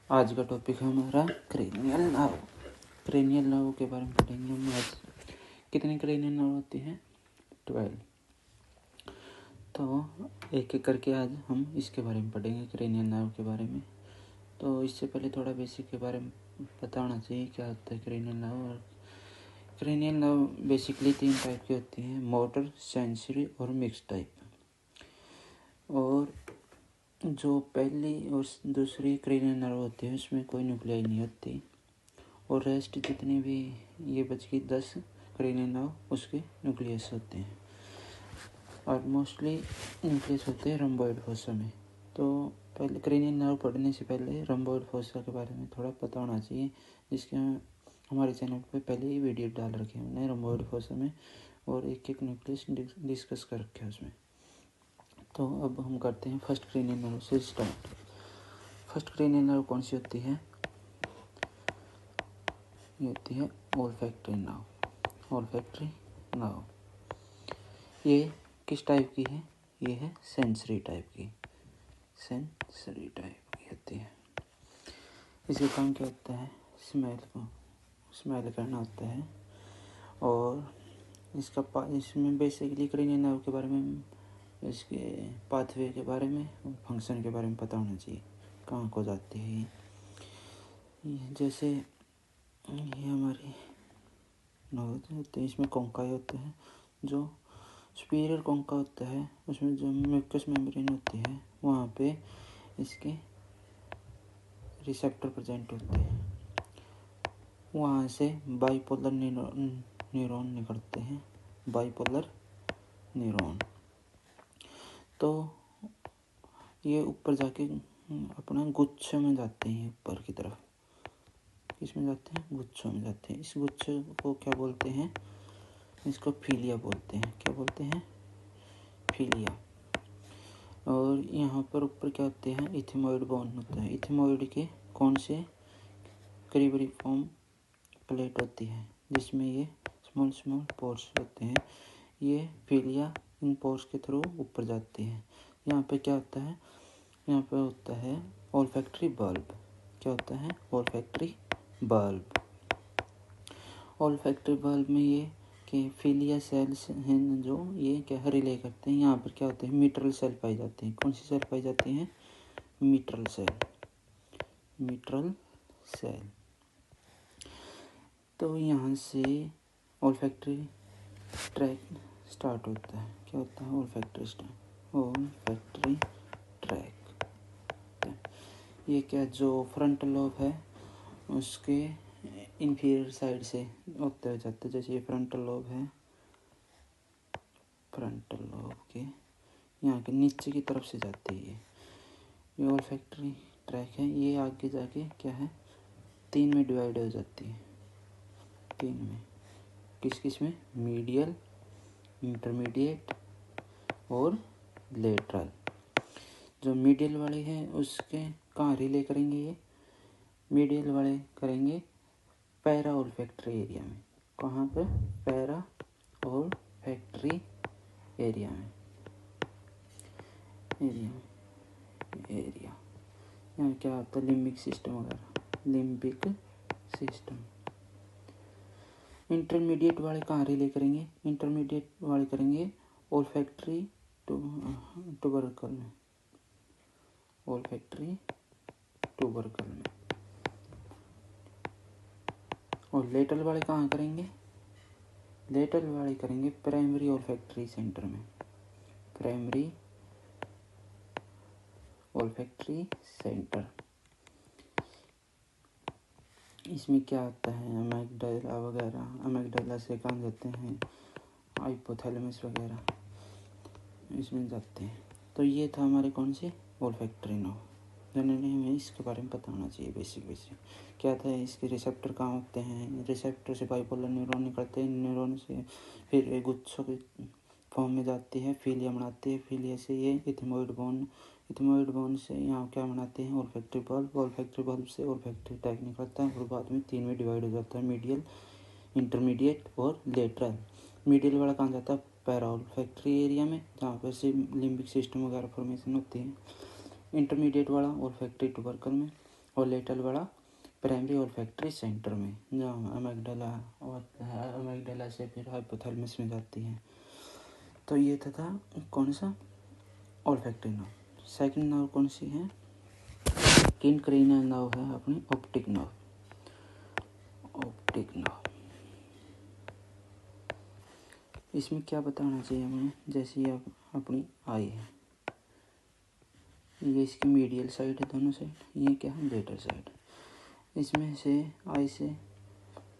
आज का टॉपिक है हमारा क्रेनियल नर्व। क्रेनियल नर्व के बारे में पढ़ेंगे हम आज। कितने क्रेनियल नर्व होते हैं? 12। तो एक एक करके आज हम इसके बारे में पढ़ेंगे, क्रेनियल नर्व के बारे में। तो इससे पहले थोड़ा बेसिक के बारे में पता होना चाहिए, क्या होता है क्रेनियल नर्व। और क्रेनियल नर्व बेसिकली 3 टाइप की होती हैं, मोटर, सेंसरी और मिक्स टाइप। और जो पहली और दूसरी क्रेनियल नर्व होती है उसमें कोई न्यूक्लियाई नहीं होती, और रेस्ट जितनी भी ये बच गई 10 क्रेनियल नर्व उसके न्यूक्लियस होते हैं, और मोस्टली न्यूक्लियस होते हैं रम्बोइड फोसा में। तो पहले क्रेनियल नर्व पढ़ने से पहले रम्बोइड फोसा के बारे में थोड़ा पता होना चाहिए, जिसके हमारे चैनल पे पहले ही वीडियो डाल रखे हैं हमने रम्बोइड फोसा में, और एक एक न्यूक्लियस डिस्कस कर रखे हैं उसमें। तो अब हम करते हैं फर्स्ट क्रेनियल नर्व से स्टार्ट। फर्स्ट क्रेनियल नर्व कौन सी होती है? ये होती है ओल्फैक्टरी नर्व। ओल्फैक्टरी नर्व ये किस टाइप की है? ये है सेंसरी टाइप की। सेंसरी टाइप की होती है। इसका काम क्या होता है? स्मेल करना होता है। और इसमें बेसिकली क्रेनियल नर्व के बारे में, इसके पाथवे के बारे में और फंक्शन के बारे में पता होना चाहिए, कहाँ को जाती है ये। जैसे ये हमारी नर्व होते हैं, इसमें कॉन्काई होते हैं। जो सुपीरियर कॉन्का होता है उसमें जो म्यूकस मेम्ब्रेन होती है वहाँ पे इसके रिसेप्टर प्रेजेंट होते हैं। वहाँ से बाइपोलर न्यूरॉन निकलते हैं, बाइपोलर न्यूरॉन। तो ये ऊपर जाके अपना गुच्छे में जाते हैं, ऊपर की तरफ। किसमें जाते हैं? गुच्छों में जाते हैं। इस गुच्छे को क्या बोलते हैं? इसको फीलिया बोलते हैं। क्या बोलते हैं? फीलिया। और यहाँ पर ऊपर क्या होते हैं? इथिमोइड बोन होता है। इथिमोइड के कौन से क्रीबरिफॉर्म प्लेट होती है, जिसमें ये स्मॉल पोर्स होते हैं। ये फीलिया इन पोर्स के थ्रू ऊपर जाती है। यहाँ पे क्या होता है? यहाँ पे होता है ओल्फैक्टरी बल्ब। क्या होता है? Olfactory bulb. ओल्फैक्टरी बल्ब में ये कि फीलिया सेल्स हैं जो ये क्या रिले करते हैं। यहाँ पर क्या होते हैं? मिट्रल सेल पाई जाती हैं। कौन सी सेल पाई जाती हैं? Mitral cell. Mitral cell. तो यहाँ से ओल्फैक्टरी ट्रैक स्टार्ट होता है। क्या होता है? Olfactory track. ये क्या, जो फ्रंटल लोब है उसके इंफीरियर साइड से होते हुए जाते हैं। जैसे ये फ्रंटल लोब है, फ्रंटल लोब के यहाँ के नीचे की तरफ से जाती है ये ओल्फैक्टरी ट्रैक है। ये आगे जाके क्या है? 3 में डिवाइड हो जाती है। 3 में किस में? मीडियल, इंटरमीडिएट और लेटरल। जो मीडियल वाले हैं उसके कहाँ रिले करेंगे? ये मीडियल वाले करेंगे पैरा ओल्फैक्टरी एरिया में। कहाँ पर? पैरा ओल्फैक्टरी एरिया में। यहाँ क्या होता है? लिम्बिक सिस्टम वगैरह। Limbic system. इंटरमीडिएट वाले कहाँ रिले करेंगे? इंटरमीडिएट वाले करेंगे ओल्फैक्टरी ट्यूबरकल में। ओल्फैक्टरी ट्यूबरकल में। और लेटरल वाले कहाँ करेंगे? लेटरल वाले करेंगे प्राइमरी ओल्फैक्टरी सेंटर में। Primary olfactory centre. इसमें क्या होता है? अमेगडाला वगैरह, अमेगडाला से कहाँ जाते हैं? हाइपोथैलेमस वगैरह इसमें जाते हैं। तो ये था हमारे कौन से? Olfactory nerve. जनरली हमें इसके बारे में पता होना चाहिए बेसिक। क्या था? इसके रिसेप्टर कहाँ होते हैं? रिसेप्टर से बाइपोलर न्यूरॉन निकलते हैं। न्यूरॉन से फिर गुच्छों के फॉर्म में जाती है, फीलिया बनाती है। फीलिया से ये इथिमोइड बोन से यहाँ क्या बनाते हैं? Olfactory bulb. ओल्फैक्टरी बल्ब से ओल्फैक्टरी ट्रैक निकलता है और बाद में 3 में डिवाइड हो जाता है, मीडियल, इंटरमीडिएट और लेटरल। मीडियल वाला कहाँ जाता है? पैरा ओल्फैक्टरी एरिया में, जहाँ पर लिम्बिक सिस्टम वगैरह फॉर्मेशन होती है। इंटरमीडिएट वाला ओल्फैक्टरी ट्यूबरकल में, और लेटल बड़ा प्राइमरी ओल्फैक्टरी सेंटर में, जहाँ अमेगडाला होता है, अमेगडाला से फिर हाइपोथैलेमस में जाती है। तो ये था कौन सा, ओल्फैक्टरी नर्व। सेकंड नर्व कौन सी है, सेकंड क्रेनियल नर्व है अपनी ऑप्टिक नर्व। ऑप्टिक नर्व इसमें क्या बताना चाहिए हमें, जैसे ये अपनी आई है, ये इसकी मीडियल साइड है दोनों साइड, ये क्या है लेटरल साइड। इसमें से आई से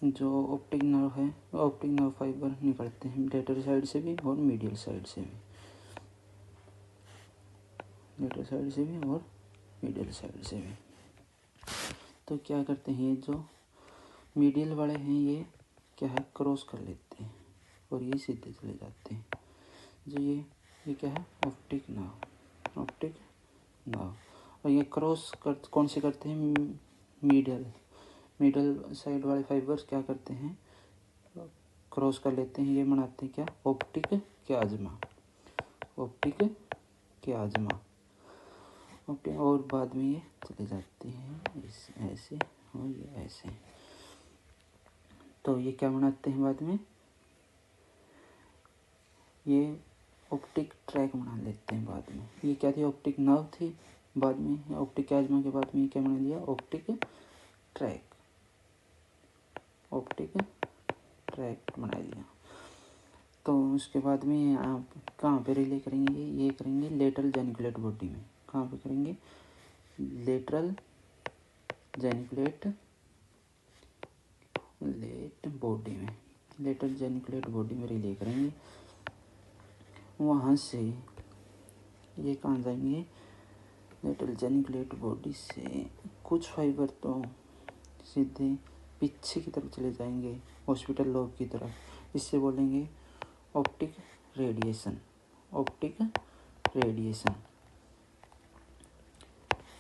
जो ऑप्टिक नर्व है, ऑप्टिक नर्व फाइबर निकलते हैं लेटरल साइड से भी और मीडियल साइड से भी, लेटरल साइड से भी और मीडियल साइड से भी। तो क्या करते हैं, ये जो मीडियल वाले हैं ये क्या है क्रॉस कर लेते हैं और ये सीधे चले जाते हैं। जो ये क्या है ऑप्टिक नर्व, ऑप्टिक नर्व। और ये क्रॉस कौन से करते हैं, मिडल साइड वाले फाइबर्स क्या करते हैं क्रॉस कर लेते हैं, ये बनाते हैं क्या ऑप्टिक क्याज्मा, ऑप्टिक क्याज्मा। ओके, और बाद में ये चले जाते हैं ऐसे और ये ऐसे। तो ये क्या बनाते हैं बाद में, ये ऑप्टिक ट्रैक बना लेते हैं बाद में। ये क्या थी ऑप्टिक नर्व थी, बाद में ऑप्टिक क्याज्मा के बाद में ये क्या बना दिया ऑप्टिक ट्रैक, ऑप्टिक ट्रैक बना दिया। तो उसके बाद में आप कहाँ पे रिले करेंगे, ये करेंगे लेटरल जेनिकुलेट बॉडी में। कहाँ पे करेंगे, लेटरल जेनिकुलेट बॉडी में, लेटरल जेनिकुलेट बॉडी में रिले करेंगे। वहाँ से ये कहाँ जाएंगे, लेटरल जेनिकुलेट बॉडी से कुछ फाइबर तो सीधे पीछे की तरफ चले जाएंगे हॉस्पिटल लोब की तरफ। इससे बोलेंगे ऑप्टिक रेडिएशन, ऑप्टिक रेडिएशन।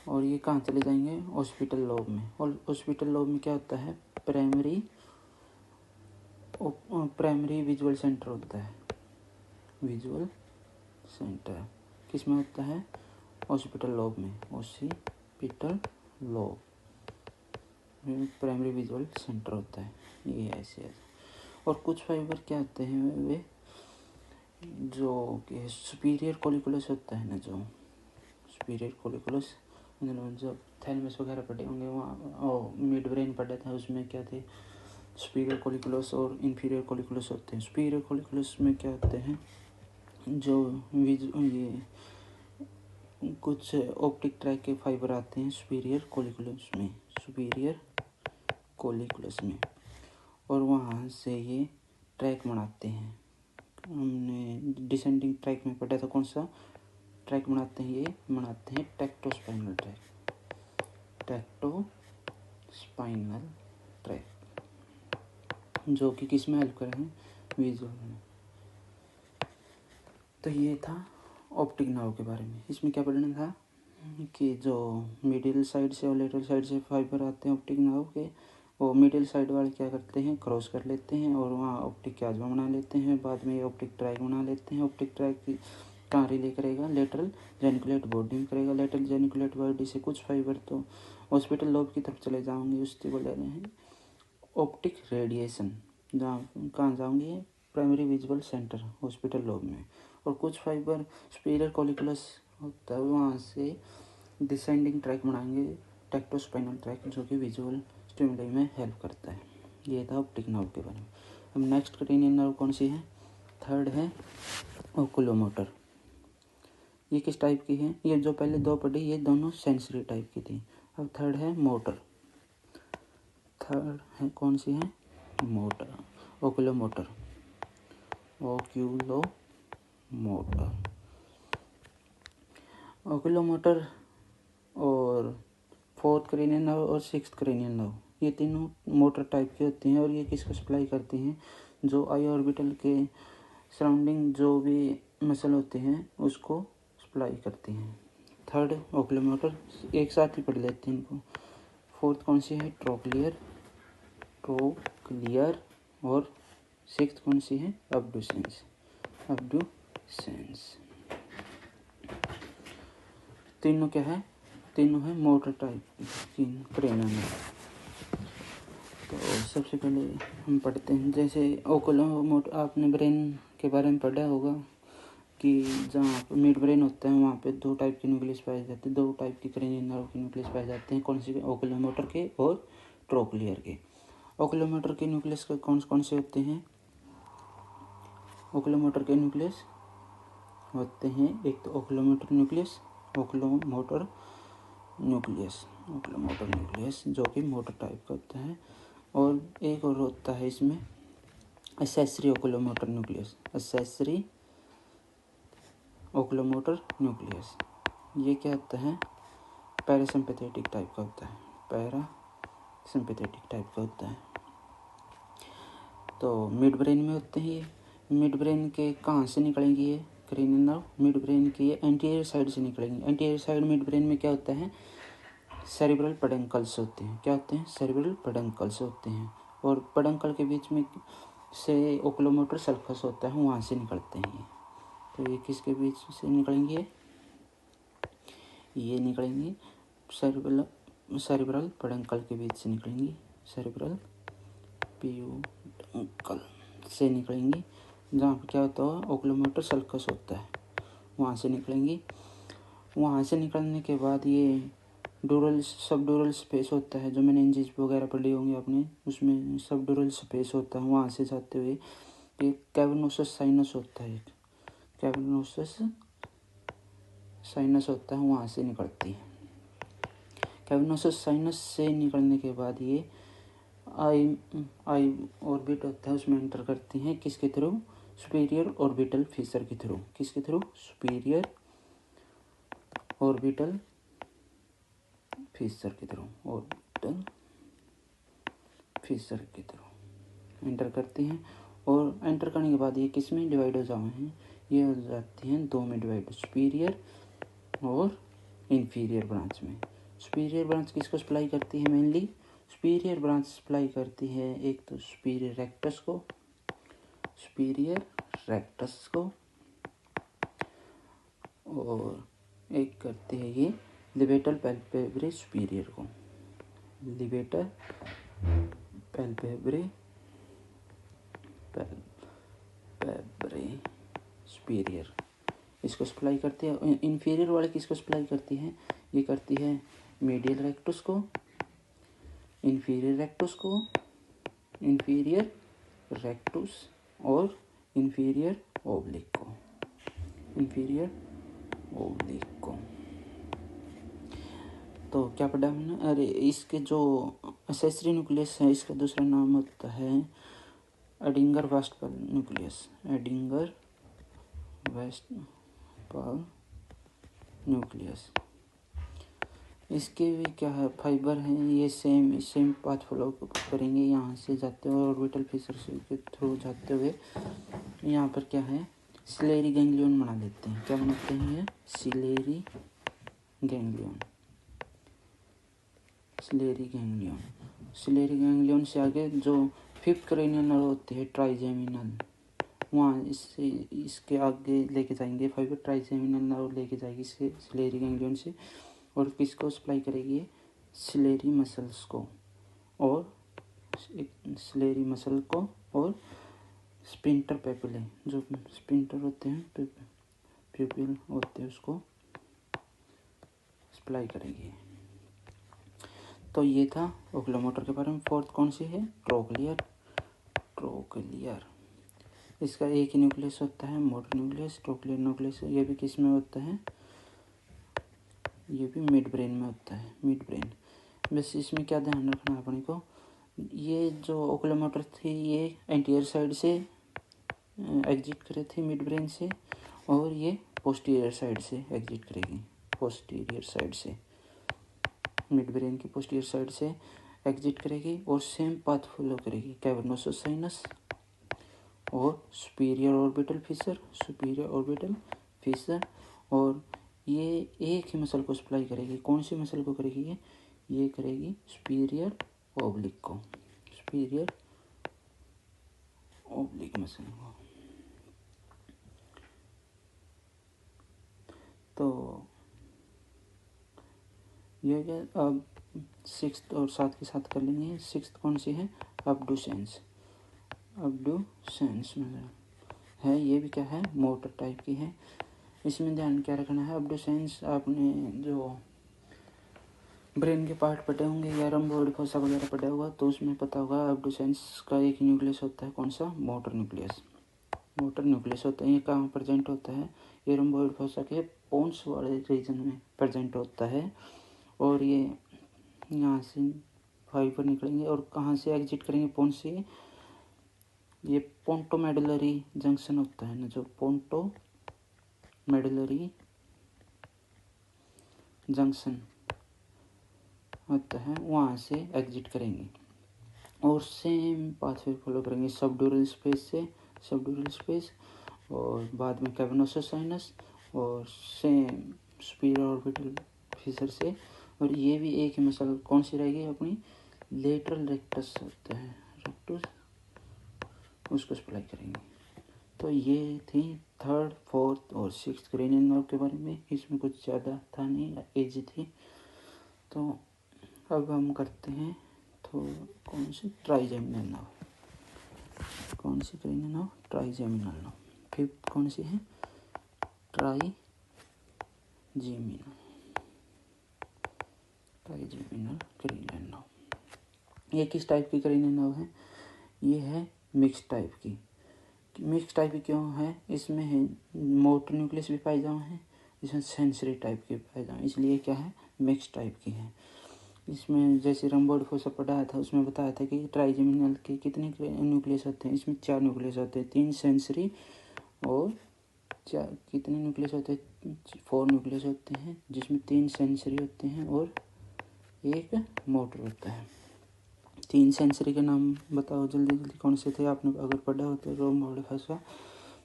और ये कहाँ चले जाएंगे हॉस्पिटल लोब में। और हॉस्पिटल लोब में क्या होता है, प्राइमरी विजुअल सेंटर होता है, विजुअल सेंटर किस में होता है, हॉस्पिटल लोब में, hospital lobe primary visual centre होता है। ये ऐसे। और कुछ फाइबर क्या होते हैं, वे जो कि सुपीरियर कोलिकुलस होता है ना, जो सुपीरियर कोलिकुलस जब थैलेमस वगैरह पढ़े होंगे वहाँ, मिड ब्रेन पढ़े थे, उसमें क्या थे सुपीरियर कोलिकुलस और इन्फीरियर कोलिकुलस होते हैं। सुपीरियर कोलिकुलस में क्या होते हैं, जो ये कुछ ऑप्टिक ट्रैक के फाइबर आते हैं सुपीरियर कोलिकुलस में, सुपीरियर कोलिकुलस में। और वहाँ से ये ट्रैक बनाते हैं। हमने डिसेंडिंग ट्रैक में पढ़ा था, कौन सा ट्रैक बनाते हैं, ये बनाते हैं टेक्टोस्पाइनल ट्रैक, टेक्टोस्पाइनल ट्रैक, जो कि किस में हेल्प करेंगे, विजुअल में। तो ये था ऑप्टिक नर्व के बारे में। इसमें क्या पढ़ना था कि जो मिडिल साइड से और लेटरल साइड से फाइबर आते हैं ऑप्टिक नर्व के, वो मिडिल साइड वाले क्या करते हैं क्रॉस कर लेते हैं और वहाँ ऑप्टिक क्याज्मा बना लेते हैं। बाद में ये ऑप्टिक ट्रैक बना लेते हैं। ऑप्टिक ट्रैक कहाँ रिले करेगा, लेटरल जेनिकुलेट बॉडी में करेगा। लेटरल जेनिकुलेट बॉडी से कुछ फाइबर तो हॉस्पिटल लोब की तरफ चले जाएंगे, उससे बोले रहे हैं ऑप्टिक रेडिएशन, जहाँ कहाँ जाएंगे primary visual centre hospital lobe में। और कुछ फाइबर सुपीरियर कोलिकुलस होता है, वहाँ से डिसेंडिंग ट्रैक बनाएंगे टेक्टोस्पाइनल ट्रैक, जो कि विजुअल स्टिमुलाई में हेल्प करता है। ये था ऑप्टिक नर्व के बारे में। अब नेक्स्ट क्रेनियल नर्व कौन सी है, थर्ड है ओकुलोमोटर। ये किस टाइप की है, ये जो पहले दो पढ़ी ये दोनों सेंसरी टाइप की थी। अब थर्ड है मोटर, थर्ड है कौन सी है, मोटर, ओकुलोमोटर, ओक्यूलोमोटर। ओकुलोमोटर और फोर्थ क्रेनियल नर्व और सिक्स्थ क्रेनियल नर्व, ये तीनों मोटर टाइप की होती हैं। और ये किसको सप्लाई करती हैं, जो आई ऑर्बिटल के सराउंडिंग जो भी मसल होते हैं उसको सप्लाई करती हैं। थर्ड ओकुलोमोटर, एक साथ ही पढ़ लेते हैं इनको। फोर्थ कौन सी है, ट्रोक्लियर, ट्रोक्लियर। और सिक्स्थ कौन सी है, अब्डुसेंस, अब्डुसेंस। तीनों क्या है, तीनों है मोटर टाइप की क्रेनियल नर्व। तो सबसे पहले हम पढ़ते हैं, जैसे ओकुलोमोटर, आपने ब्रेन के बारे में पढ़ा होगा कि जहाँ मिड ब्रेन होता है वहाँ पे 2 टाइप की न्यूक्लियस पाए जाते हैं, 2 टाइप की क्रेनियल नर्व की न्यूक्लियस पाए जाते हैं। कौन से? ओकुलोमोटर के और ट्रोक्लियर के। ओकुलोमोटर के न्यूक्लियस का कौन से होते हैं? ओकुलोमोटर के न्यूक्लियस होते हैं, एक तो ओकुलोमोटर न्यूक्लियस जो कि मोटर टाइप का होता है, और एक और होता है इसमें एक्सेसरी ओकुलोमोटर न्यूक्लियस। ये क्या होता है? पैरासिम्पैथेटिक टाइप का होता है। तो मिड ब्रेन में होते हैं ये। मिड ब्रेन के कहाँ से निकलेंगी ये क्रेनियल नर्व? मिड ब्रेन की ये एंटीरियर साइड से निकलेंगी। एंटीरियर साइड मिड ब्रेन में क्या होता है? सेरिब्रल पेडंकल्स होते हैं। क्या होते हैं? सेरिब्रल पेडंकल्स होते हैं। और पेडंकल के बीच में से ओकुलोमोटर सल्कस होता है, वहाँ से निकलते हैं ये। तो ये किसके बीच से निकलेंगे? ये निकलेंगे सेरिब्रल पेडंकल के बीच से निकलेंगी। सेरिब्रल पेडंकल से निकलेंगी, जहाँ पर क्या होता है? ओकुलोमोटर सल्कस होता है, वहाँ से निकलेंगी। वहाँ से निकलने के बाद ये सबड्यूरल स्पेस होता है, जो मेनिंजेस वगैरह पढ़ी होंगी आपने, उसमें सबड्यूरल स्पेस होता है। वहाँ से जाते हुए एक कैवर्नोसस साइनस होता है, वहाँ से निकलती है। कैवर्नोसस साइनस से निकलने के बाद ये आई ऑर्बिट होता है, उसमें एंटर करती हैं। किसके थ्रू? सुपीरियर ऑर्बिटल फीसर के थ्रू। किसके थ्रू? सुपीरियर ऑर्बिटल फीसर के थ्रू एंटर करती हैं। और एंटर करने के बाद ये किस में डिवाइड हो जाते हैं? ये हो जाती हैं 2 में डिवाइड, सुपीरियर और इन्फीरियर ब्रांच में। सुपीरियर ब्रांच किसको सप्लाई करती है? मेनली सुपीरियर ब्रांच सप्लाई करती है एक तो सुपीरियर रेक्टस को, और एक करती है ये लिबेटल पैल्पेब्रे सुपीरियर को। लिबेटल पैल्पेब्रे सुपीरियर इसको सप्लाई करती है। इन्फीरियर वाले किसको सप्लाई करती है? ये करती है मीडियल रेक्टस को, इन्फीरियर रेक्टस और इन्फीरियर ओब्लिक को। तो क्या पढ़ा हमने? अरे इसके जो एक्सेसरी न्यूक्लियस है, इसका दूसरा नाम होता है एडिंगर वेस्टफाल न्यूक्लियस। इसके भी क्या है? फाइबर हैं, ये सेम पाथ फॉलो करेंगे। यहाँ से जाते हुए ऑर्बिटल फीसर के थ्रू जाते हुए यहाँ पर क्या है? सिलेरी गैंग्लियन बना देते हैं। क्या बनाते हैं? ये सिलेरी गैंग्लियन से आगे जो 5th क्रेनियल नर्व होती है ट्राइजेमिनल, वहाँ इसके आगे लेके जाएंगे फाइबर। ट्राइजेमिनल नर्व लेके जाएगी इसके सिलेरी गैंग्लियन से, और किसको सप्लाई करेगी? सिलेरी मसल्स को और स्पिंटर पेपिले, जो स्पिंटर होते हैं, प्यूपिल होते हैं, उसको सप्लाई करेगी। तो ये था ओकुलोमोटर के बारे में। 4th कौन सी है? ट्रोक्लियर। इसका एक ही न्यूक्लियस होता है, मोटर न्यूक्लियस। ट्रोक्लियर न्यूक्लियस ये भी किस में होता है? ये भी मिड ब्रेन में होता है, बस इसमें क्या ध्यान रखना है अपने को? ये जो ओकुलोमोटर थी ये एंटीरियर साइड से एग्जिट करे थे मिड ब्रेन से, और ये पोस्टीरियर साइड से एग्जिट करेगी। मिड ब्रेन की पोस्टीरियर साइड से एग्जिट करेगी और सेम पाथ फॉलो करेगी। कैवर्नोसस साइनस और सुपीरियर ऑर्बिटल फीसर, और ये एक ही मसल को सप्लाई करेगी। कौन सी मसल को करेगी? ये करेगी सुपीरियर ओब्लिक मसल को। तो ये हो गया। अब सिक्स्थ और साथ के साथ कर लेंगे। सिक्स्थ कौन सी है? अब्डुसेंस। अब्डुसेंस मतलब है, ये भी क्या है? मोटर टाइप की है। इसमें ध्यान क्या रखना है? अब्डुसेंस आपने जो ब्रेन के पार्ट पढ़े होंगे या रम्बोइड फोसा वगैरह पढ़ा होगा तो उसमें पता होगा अब्डुसेंस का एक न्यूक्लियस होता है। कौन सा? Motor nucleus. मोटर न्यूक्लियस होता है। ये कहाँ प्रेजेंट होता है? ये रम्बोइड फोसा के पोन्स वाले रीजन में प्रेजेंट होता है। और ये यहाँ से फाइबर निकलेंगे और कहाँ से एग्जिट करेंगे? पोन्स से। ये पोंटो मेडुलरी जंक्शन होता है ना, जो पोंटो मेडुलरी जंक्शन होता है, वहाँ से एग्जिट करेंगे और सेम पाथवे फॉलो करेंगे सबड्यूरल स्पेस से, सबड्यूरल स्पेस, और बाद में कैवर्नोसस साइनस और सेम सुपीरियर ऑर्बिटल फिशर से। और ये भी एक ही मसल कौन सी रहेगी अपनी? लेटरल रेक्टस होता है, रेक्टस, उसको सप्लाई करेंगे। तो ये थी थर्ड, फोर्थ और सिक्स्थ क्रेनियल नर्व के बारे में। इसमें कुछ ज़्यादा था नहीं, एज थी। तो अब हम करते हैं तो कौन सी? Trigeminal nerve. कौन सी cranial nerve? Trigeminal nerve. Fifth कौन सी है? ट्राइजेमिनल। Trigeminal cranial nerve. ये किस टाइप की क्रेनियल नर्व है? ये है मिक्स टाइप की। मिक्स टाइप की क्यों है? इसमें है मोटर न्यूक्लियस भी पाए जाए हैं, इसमें सेंसरी टाइप के पाए जाए, इसलिए क्या है? मिक्स टाइप की है। इसमें जैसे रम्बोइड फोसा पढ़ाया था उसमें बताया था कि ट्राइजेमिनल के कितने न्यूक्लियस होते हैं? इसमें 4 न्यूक्लियस होते हैं, 3 सेंसरी और कितने न्यूक्लियस होते हैं? 4 न्यूक्लियस होते हैं, जिसमें 3 सेंसरी होते हैं और 1 मोटर होता है। 3 सेंसरी के नाम बताओ जल्दी जल्दी, कौन से थे? आपने अगर पढ़ा हो तो रम्बोइड फोसा,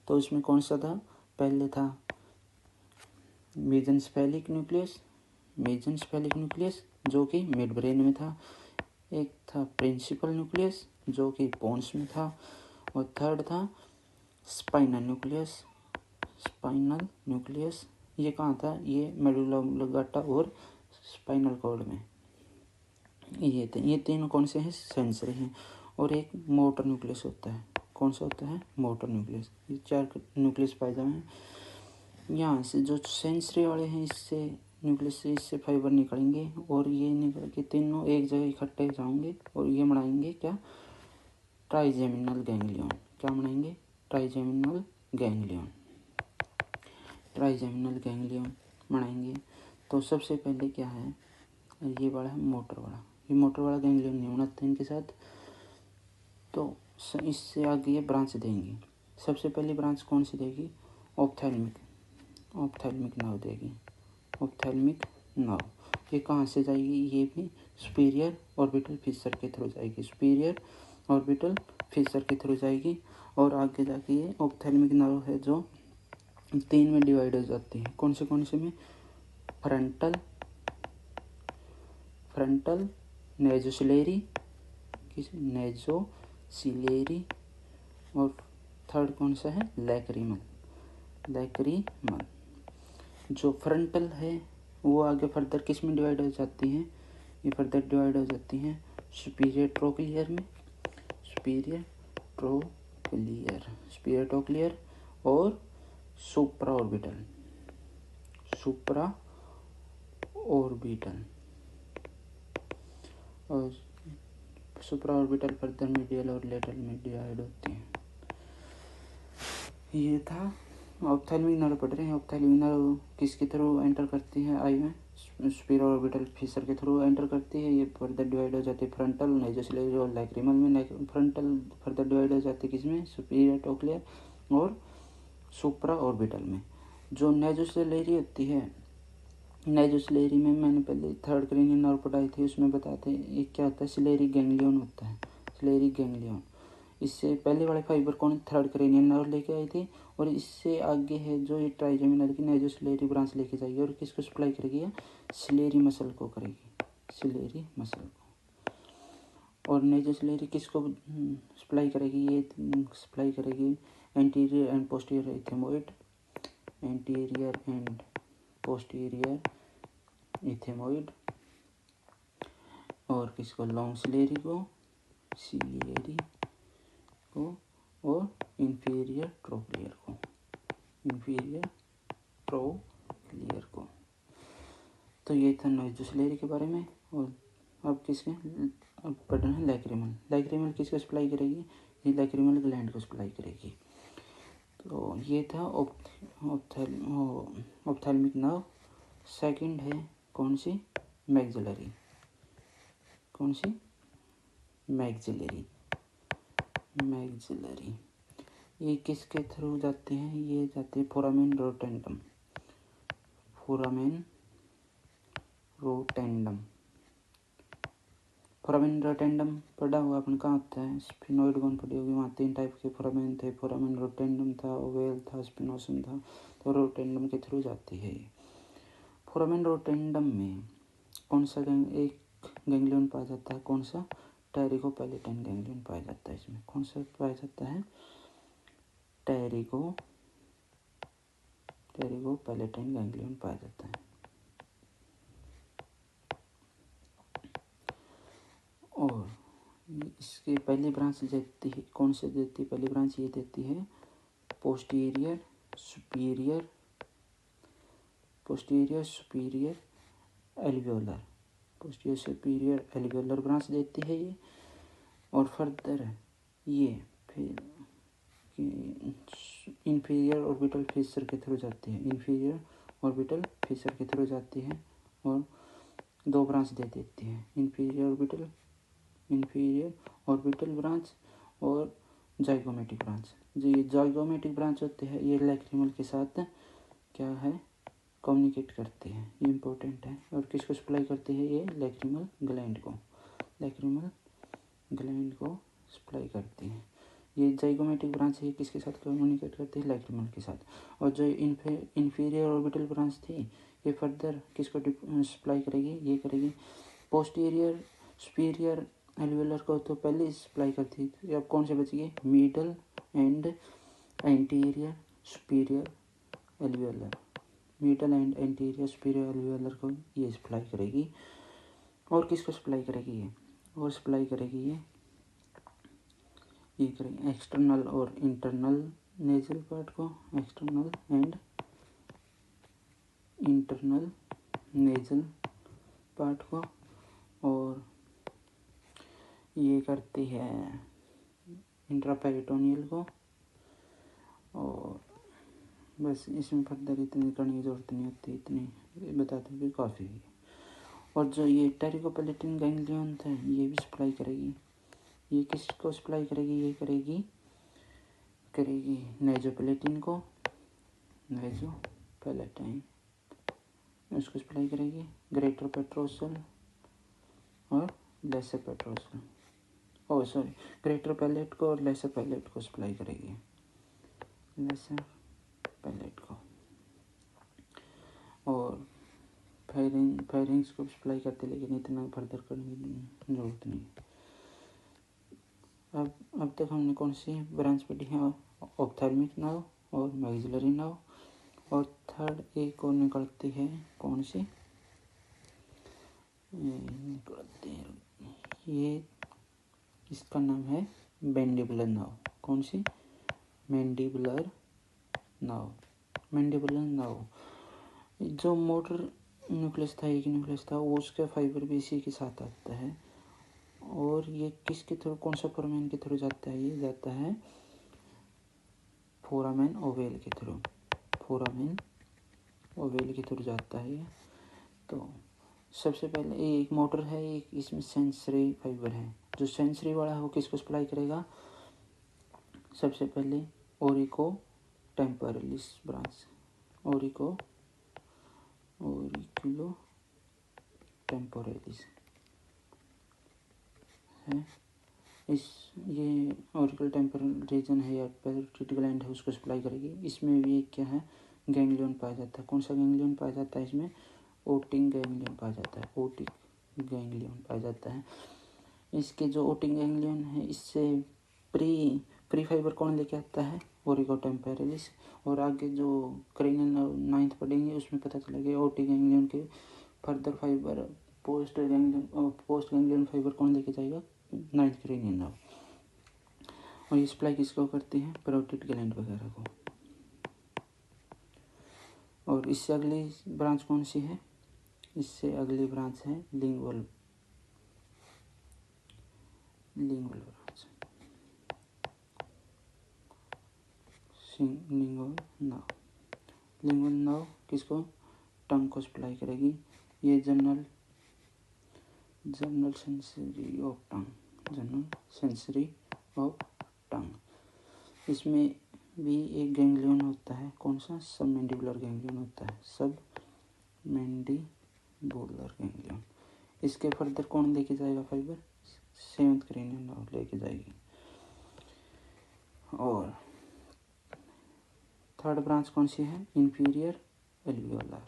तो उसमें कौन सा था? पहले था मेसेंसेफेलिक न्यूक्लियस, मेसेंसेफेलिक न्यूक्लियस जो कि मिड ब्रेन में था। एक था प्रिंसिपल न्यूक्लियस जो कि पोन्स में था। और थर्ड था स्पाइनल न्यूक्लियस। स्पाइनल न्यूक्लियस ये कहाँ था? ये मेडुला ऑब्लिंगेटा और स्पाइनल कॉर्ड में। ये थे, ये तीनों कौन से हैं? सेंसरी हैं। और एक मोटर न्यूक्लियस होता है। कौन सा होता है? Motor nucleus. ये 4 न्यूक्लियस पाए जाए हैं। यहाँ से जो सेंसरी वाले हैं इससे न्यूक्लियस से इससे फाइबर निकलेंगे और ये निकल के तीनों एक जगह इकट्ठे जाएंगे और ये बनाएंगे क्या? Trigeminal ganglion. क्या बनाएंगे? Trigeminal ganglion. ट्राइजेमिनल गैंग्लियन बनाएंगे। तो सबसे पहले क्या है? ये वाला है मोटर वाला। ये मोटर वाला गैंग्लियन नहीं होना था इनके साथ, तो इससे आगे ये ब्रांच देंगी। सबसे पहली ब्रांच कौन सी देगी? ऑप्थैल्मिक। ऑप्थैल्मिक नर्व देगी। ऑप्थैल्मिक नर्व ये कहाँ से जाएगी? ये भी सुपीरियर ऑर्बिटल फिशर के थ्रू जाएगी। सुपीरियर ऑर्बिटल फिशर के थ्रू जाएगी और आगे जाके ये ऑप्थैल्मिक नर्व है जो 3 में डिवाइड हो जाती है। कौन से में? फ्रंटल, फ्रंटल नेजोसिलेरी, नेजोसिलेरी, और थर्ड कौन सा है? लैक्रिमल। लैक्रिमल। जो फ्रंटल है वो आगे फर्दर किस में डिवाइड हो जाती हैं? ये फर्दर डिवाइड हो जाती हैं सुपीरियर ट्रोक्लियर में, सुपीरियर ट्रोक्लियर, सुपीरियर ट्रोक्लियर और सुप्रा ऑर्बिटल, सुप्रा ऑर्बिटल। और सुप्रा ऑर्बिटल फर्दर मीडियल और लेटरल में डिवाइड होती हैं। ये था ऑप्थैल्मिक नर्व पढ़ रहे हैं। ऑप्थैल्मिक नर्व किसके थ्रू एंटर करती है आई में? सुपीरियर ऑर्बिटल फिशर के थ्रू एंटर करती है। ये फर्दर डिवाइड हो जाती है फ्रंटल नेजोसिलेरी और लैक्रिमल में। फ्रंटल फर्दर डिवाइड हो जाती है किसमें? सुपीरियर ट्रोक्लियर और सुप्रा ऑर्बिटल में। जो नेजोसिलेरी होती है, नेजोसिलेरी में मैंने पहले थर्ड क्रेनियल नर्व पढ़ाई थी, उसमें बताते हैं ये क्या होता है? सिलेरी गैंग्लियन होता है। Ciliary ganglion. इससे पहले वाले फाइबर कौन? थर्ड क्रेनियल नर्व लेके आई थी। और इससे आगे है जो ये ट्राइजेमिनल की नेजोसिलेरी ब्रांच लेके जाएगी और किसको सप्लाई करेगी? सिलेरी मसल को करेगी, सिलेरी मसल को। और नेजोसिलेरी किसको सप्लाई करेगी? ये सप्लाई करेगी anterior and posterior ethmoid, anterior and posterior ethmoid और किसको, लॉन्ग सिलियरी को और इंफीरियर ट्रोक्लियर को। तो ये था नोइज़ोसिलेरी के बारे में। और अब पढ़ना है लैक्रिमल किसको सप्लाई करेगी, ये लैक्रिमल ग्लैंड को सप्लाई करेगी। तो ये था ऑप्थेल्मिक नर्व। सेकंड है कौन सी, मैक्सिलरी। मैक्सिलरी ये किसके थ्रू जाते हैं, ये जाते हैं फोरामेन रोटेंडम। फोरामेन रोटेंडम पढ़ा हुआ अपन कहाँ होता है, स्फिनोइड बोन पढ़ी होगी, वहाँ 3 टाइप के फोरामेन थे, फोरामेन रोटेंडम था, ओवेल था, स्पिनोसम था। तो रोटेंडम के थ्रू जाती है ये। फोरामेन रोटेंडम में कौन सा एक गैंग्लियन पाया जाता है, कौन सा, टेरिकोपैलेटाइन गैंग्लियन पाया जाता है। इसमें कौन सा पाया जाता है, टेरिकोपैलेटाइन गैंग्लियन पाया जाता है। और इसकी पहली ब्रांच देती है, कौन से देती है पहली ब्रांच, ये देती है पोस्टीरियर सुपीरियर एल्वियोलर ब्रांच देती है ये। और फर्दर ये फिर इंफीरियर ऑर्बिटल फिशर के थ्रू जाती है, और 2 ब्रांच दे देती है, इंफीरियर ऑर्बिटल ब्रांच और जाइगोमेटिक ब्रांच। जो ये जाइगोमेटिक ब्रांच होते हैं ये लैक्रिमल के साथ क्या है, कम्युनिकेट करते हैं, ये इम्पोर्टेंट है। और किसको सप्लाई करते हैं, ये लैक्रिमल ग्लैंड को सप्लाई करती है। ये जाइगोमेटिक ब्रांच है, किसके साथ कम्युनिकेट करती है, लैक्रिमल के साथ। और जो इंफीरियर ऑर्बिटल ब्रांच थी ये फर्दर किसको सप्लाई करेगी, ये करेगी पोस्टीरियर सुपीरियर एल्वियोलर को तो पहले सप्लाई करती थी, अब कौन से बच गए, middle and anterior superior alveolar को ये सप्लाई करेगी। और किसको सप्लाई करेगी ये, और सप्लाई करेगी ये करेगी एक्सटर्नल और इंटरनल नेजल पार्ट को, external and internal nasal part को। और ये करती है इंट्रापेरिटोनियल को। और बस इसमें फर्दर इतनी करने की ज़रूरत नहीं होती, इतनी बता दें भी काफ़ी है। और जो ये टेरिकोपैलेटाइन गैंग्लियन था ये भी सप्लाई करेगी, ये किसको सप्लाई करेगी, ये करेगी नेजोपैलेटाइन को, उसको सप्लाई करेगी, ग्रेटर पेट्रोसल और लेसर पेट्रोसल, ग्रेटर पैलेट को और लेसर पैलेट को सप्लाई करेगी, लेसर पैलेट को। और फायरिंग्स को सप्लाई करते, लेकिन इतना फर्दर करने की जरूरत नहीं। अब तक हमने कौन सी ब्रांच पढ़ी है, ऑप्थेल्मिक नर्व और मैक्सिलरी नर्व। और थर्ड एक और निकलती है, कौन सी निकलती है, ये इसका नाम है मैंडिबुलर नर्व। कौन सी, मैंडिबुलर नर्व। जो मोटर न्यूक्लियस था, एक न्यूक्लियस था, वो उसका फाइबर भी इसी के साथ आता है। और ये किसके थ्रू, कौन सा फोरामेन के थ्रू जाता है, ये जाता है फोरामेन ओवेल के थ्रू जाता है ये। तो सबसे पहले एक मोटर है, एक इसमें सेंसरी फाइबर है। जो सेंसरी वाला है वो किसको सप्लाई करेगा, सबसे पहले ओरिको टेम्पोरलिस ब्रांच, ओरिकुलो टेम्पोरलिस है। ये ऑरिकल टेम्पोरल रीजन है या पैरोटिड ग्लैंड है, उसको सप्लाई करेगी। इसमें भी क्या है, गैंग्लियन पाया जाता है। कौन सा गैंग्लियन पाया जाता है, इसमें ओटिक गैंग्लियन पाया जाता है। इसके जो ओटिक गैंग्लियन है, इससे प्री फाइबर कौन लेके आता है, ओरिको टेम्पोरलिस। और आगे जो क्रेनियल 9th पढ़ेंगे उसमें पता चलेगा ओटिक गैंग्लियन के further fibre post ganglion fibre कौन लेके जाएगा? 9th cranial nerve. और ये सप्लाई किसको करती है? पैरोटिड ग्लैंड वगैरह को। और इससे अगली ब्रांच कौन सी है? इससे अगली ब्रांच है लिंगुअल ब्रांच, लिंगुअल नर्व किसको? टंग को सप्लाई करेगी। ये जनरल सेंसरी ऑफ टंग। इसमें भी एक गैंग्लियन होता है, कौन सा? सब मैंडिबुलर गैंग्लियन होता है, सब मैंडिबुलर गैंग्लियन। इसके फर्दर कौन लेके जाएगा फाइबर? 7th क्रेनियल नर्व लेके जाएगी। और थर्ड ब्रांच कौन सी है? इंफीरियर एल्वियोलर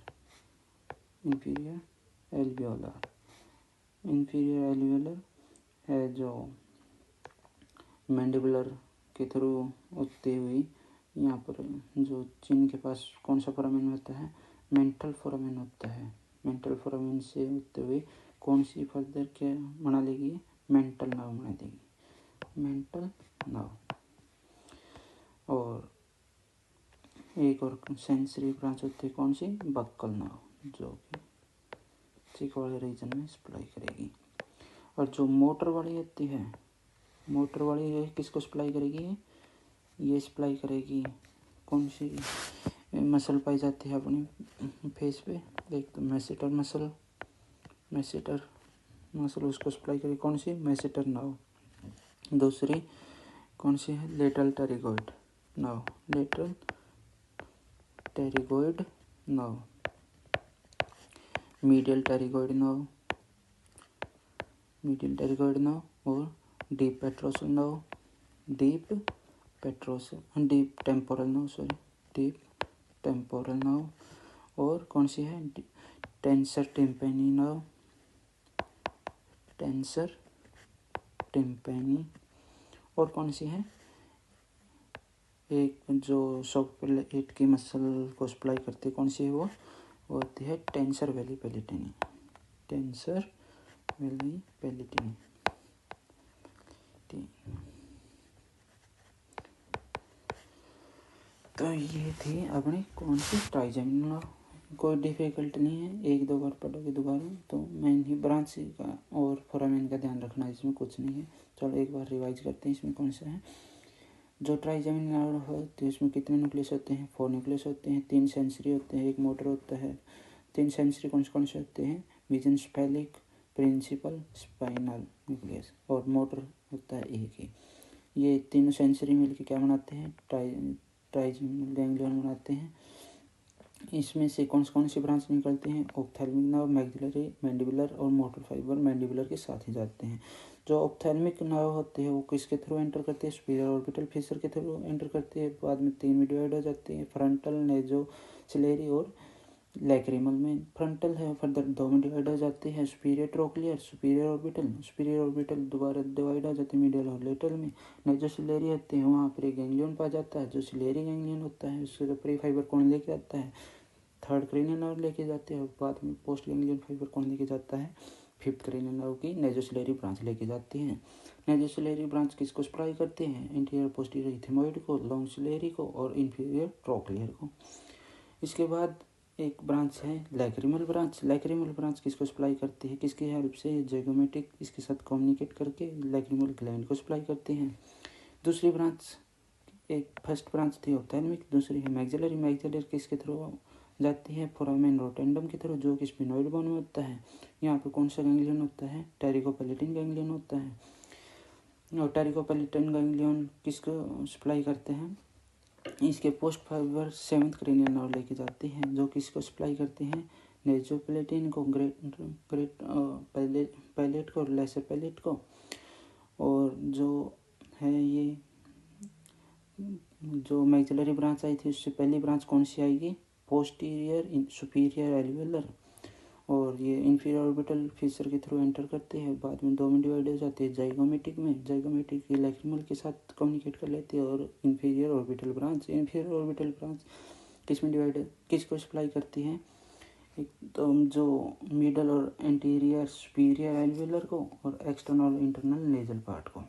है, जो मैंडिबुलर के थ्रू होते हुई यहाँ पर जो चिन के पास कौन सा फोरामेन होता है? मेंटल फोरामेन होता है। मेंटल फोरामेन से होते हुए कौन सी फर्दर क्या बना लेगी? मेंटल नर्व बना देगी, मेंटल नर्व। और एक और सेंसरी ब्रांच होती है, कौन सी? बक्कल नर्व, जो कि चिक वाले रीजन में सप्लाई करेगी। और जो मोटर वाली होती है, मोटर वाली ये किसको सप्लाई करेगी? ये सप्लाई करेगी कौन सी मसल पाई जाती है अपने फेस पे? एक तो मैसेटर मसल उसको सप्लाई करेगी, कौन सी? Masseter nerve. दूसरी कौन सी है? Lateral pterygoid nerve, medial pterygoid nerve और डीप टेम्पोरल नर्व। और कौन सी है? टेंसर टिम्पैनी। और कौन सी है? एक जो सॉफ्ट की मसल को सप्लाई करती है, कौन सी है वो होती है? Tensor veli palatini. तो ये थी अपनी कौन सी? Trigeminal nerve. कोई डिफिकल्ट नहीं है, 1-2 बार पढ़ोगे दोबारा तो मेन ही ब्रांच का और फोरामेन का ध्यान रखना, इसमें कुछ नहीं है। चलो एक बार रिवाइज करते हैं। इसमें कौन सा है? जो ट्राइजेमिनल नर्व होती है उसमें कितने न्यूक्लियस होते हैं? 4 न्यूक्लियस होते हैं, 3 सेंसरी होते हैं, 1 मोटर होता है। 3 सेंसरी कौन से होते हैं? मेसेंसेफेलिक, प्रिंसिपल, स्पाइनल न्यूक्लियस। और मोटर होता है एक ही। ये तीनों सेंसरी मिलकर क्या बनाते हैं? ट्राइजेमिनल गैंग्लियन बनाते हैं। इसमें से कौन सी ब्रांच निकलते हैं? ऑप्थेल्मिक नर्व, मैक्सिलरी, मैंडिबुलर और मोटर फाइबर मैंडिबुलर के साथ ही जाते हैं। जो ऑप्थेल्मिक नर्व होते हैं वो किसके थ्रू एंटर करते हैं? सुपीरियर ऑर्बिटल फिशर के थ्रू एंटर करते हैं। बाद में 3 में डिवाइड हो जाते हैं, फ्रंटल, नेज़ोसिलरी और लैक्रिमल में। फ्रंटल है फर्दर 2 में डिवाइड हो जाते हैं, सुपीरियर ट्रोक्लियर, सुपीरियर ऑर्बिटल दोबारा डिवाइड हो जाते हैं मीडियल और लेटरल में। नेज़ोसिलरी होते हैं, वहाँ पर एक गैंग्लियन पाया जाता है जो सिलेरी गैंग्लियन होता है। उससे जो प्री फाइबर कौन लेके आता है? 3rd क्रेनियल नर्व लेके जाते हैं। बाद में पोस्ट गैंग्लियन फाइबर कौन लेके जाता है? 5th क्रेनियल नर्व की नेज़ोसिलरी ब्रांच लेके जाती है। नेज़ोसिलरी ब्रांच किसको सप्लाई करते हैं? इंटीरियर पोस्टीरियर इथेमॉइड को, लॉन्ग सिलेरी को और इंफीरियर ट्रोक्लियर को। इसके बाद एक ब्रांच है लैक्रिमल ब्रांच किसको सप्लाई करती है? किसकी हेल्प से? ज़ाइगोमेटिक इसके साथ कम्युनिकेट करके लैक्रिमल ग्लैंड को सप्लाई करते हैं। दूसरी ब्रांच, एक फर्स्ट ब्रांच थी ऑप्थेल्मिक, दूसरी है मैक्सिलरी किसके थ्रू जाती है? फोरामेन रोटेंडम के थ्रू, जो कि स्पिनोइड बोन में होता है। यहाँ पे कौन सा गैंग्लियन होता है? टेरिकोपैलेटिन गैंग्लियन होता है। और टेरिकोपैलेटिन गैंग्लियन किसको सप्लाई करते हैं? इसके post fibre 7th cranial nerve लेके जाते हैं, जो किसको सप्लाई करते हैं? नेज़ोपैलेटिन को, ग्रेट पैलेट को और लेसर पैलेट को। और जो है ये जो मैक्सिलरी ब्रांच आई थी उससे पहली ब्रांच कौन सी आएगी? Posterior superior alveolar. और ये इंफीरियर ऑर्बिटल फिशर के थ्रू एंटर करते हैं। बाद में 2 में डिवाइड हो जाते हैं, ज़ाइगोमेटिक ये लैक्रिमल के साथ कम्युनिकेट कर लेते हैं। और इंफीरियर ऑर्बिटल ब्रांच किस में डिवाइड, किसको सप्लाई करती है? एक तो जो मिडल और एंटीरियर सुपीरियर एल्वियोलर को और एक्सटर्नल इंटरनल नेजल पार्ट को।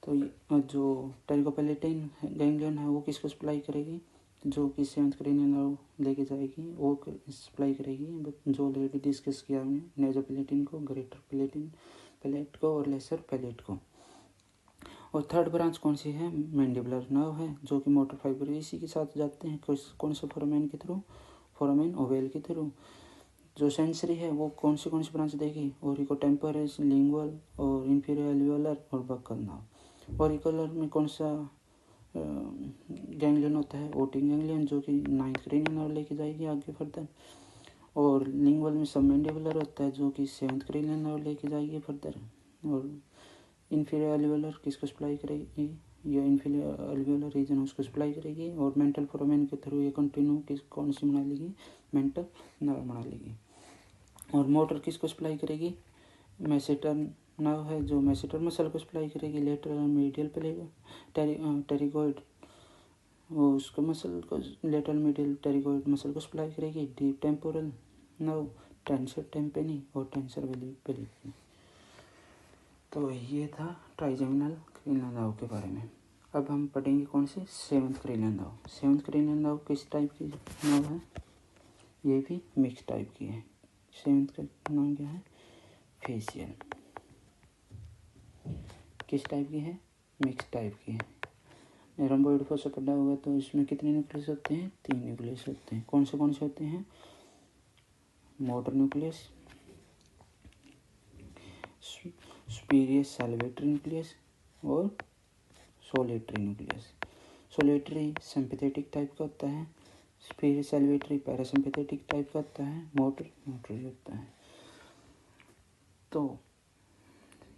तो जो टेरिकोपैलेटाइन गैंग्लियन है वो किसको सप्लाई करेगी, जो कि सेवंथ क्रेनियल नर्व लेके जाएगी वो सप्लाई करेगी, जो ऑलरेडी डिस्कस किया हमने, नेजोपैलेटिन को, ग्रेटर पैलेट को और लेसर पैलेट को। और थर्ड ब्रांच कौन सी है, मैंडिबुलर नर्व है, जो कि मोटर फाइबर इसी के साथ जाते हैं कौन से फोरामेन के थ्रू, फोरामेन ओवेल के थ्रू। जो सेंसरी है वो कौन सी ब्रांच देगी, ओरिकोटेम्पोरस, लिंगुअल और इंफीरियर एल्वियोलर और बक्कल नर्व। ओरिकुलर में कौन सा गैंग्लियन होता है, ओटिंग गैंग्लियन, जो कि नाइन्थ क्रेनियल नर्व लेके जाएगी आगे फर्दर। और लिंगुअल में सबमैंडिबुलर होता है, जो कि सेवंथ क्रेनियल नर्व लेके जाएगी फर्दर। और इंफीरियर एल्वियोलर किसको सप्लाई करेगी, ये इंफीरियर एल्वियोलर रीजन उसको सप्लाई करेगी। और मेंटल फोरामेन के थ्रू ये कंटिन्यू कौन सी बना लेगी, मेंटल नर्व बना लेगी। और मोटर किसको सप्लाई करेगी, मैसेटर नर्व है, जो मैसेटर मसल को सप्लाई करेगी। लेटरल मीडियल टेरिगोइड वो उसको मसल को, लेटरल मीडियल टेरिगोइड मसल को सप्लाई करेगी। डीप टेम्पोरल नर्व टेंसर टेम्पेनी और टेंसर वेलिपिनी। तो ये था ट्राइजेमिनल क्रेनियल नर्व के बारे में। अब हम पढ़ेंगे कौन से, seventh cranial nerve. Seventh cranial nerve किस टाइप की नर्व है, ये भी मिक्स टाइप की है। सेवंथ का नाम क्या है, फेशियल। किस टाइप की है, मिक्स टाइप की है। रोम्बोइड फोसा पढ़ा होगा तो इसमें कितने न्यूक्लियस होते हैं, 3 न्यूक्लियस होते हैं। कौन से होते हैं, मोटर न्यूक्लियस, सुपीरियर सैलिवेटरी न्यूक्लियस और solitary nucleus. Solitary sympathetic type का होता है, सुपीरियर सैलिवेटरी पैरासिम्पैथेटिक टाइप का होता है, मोटर होता है। तो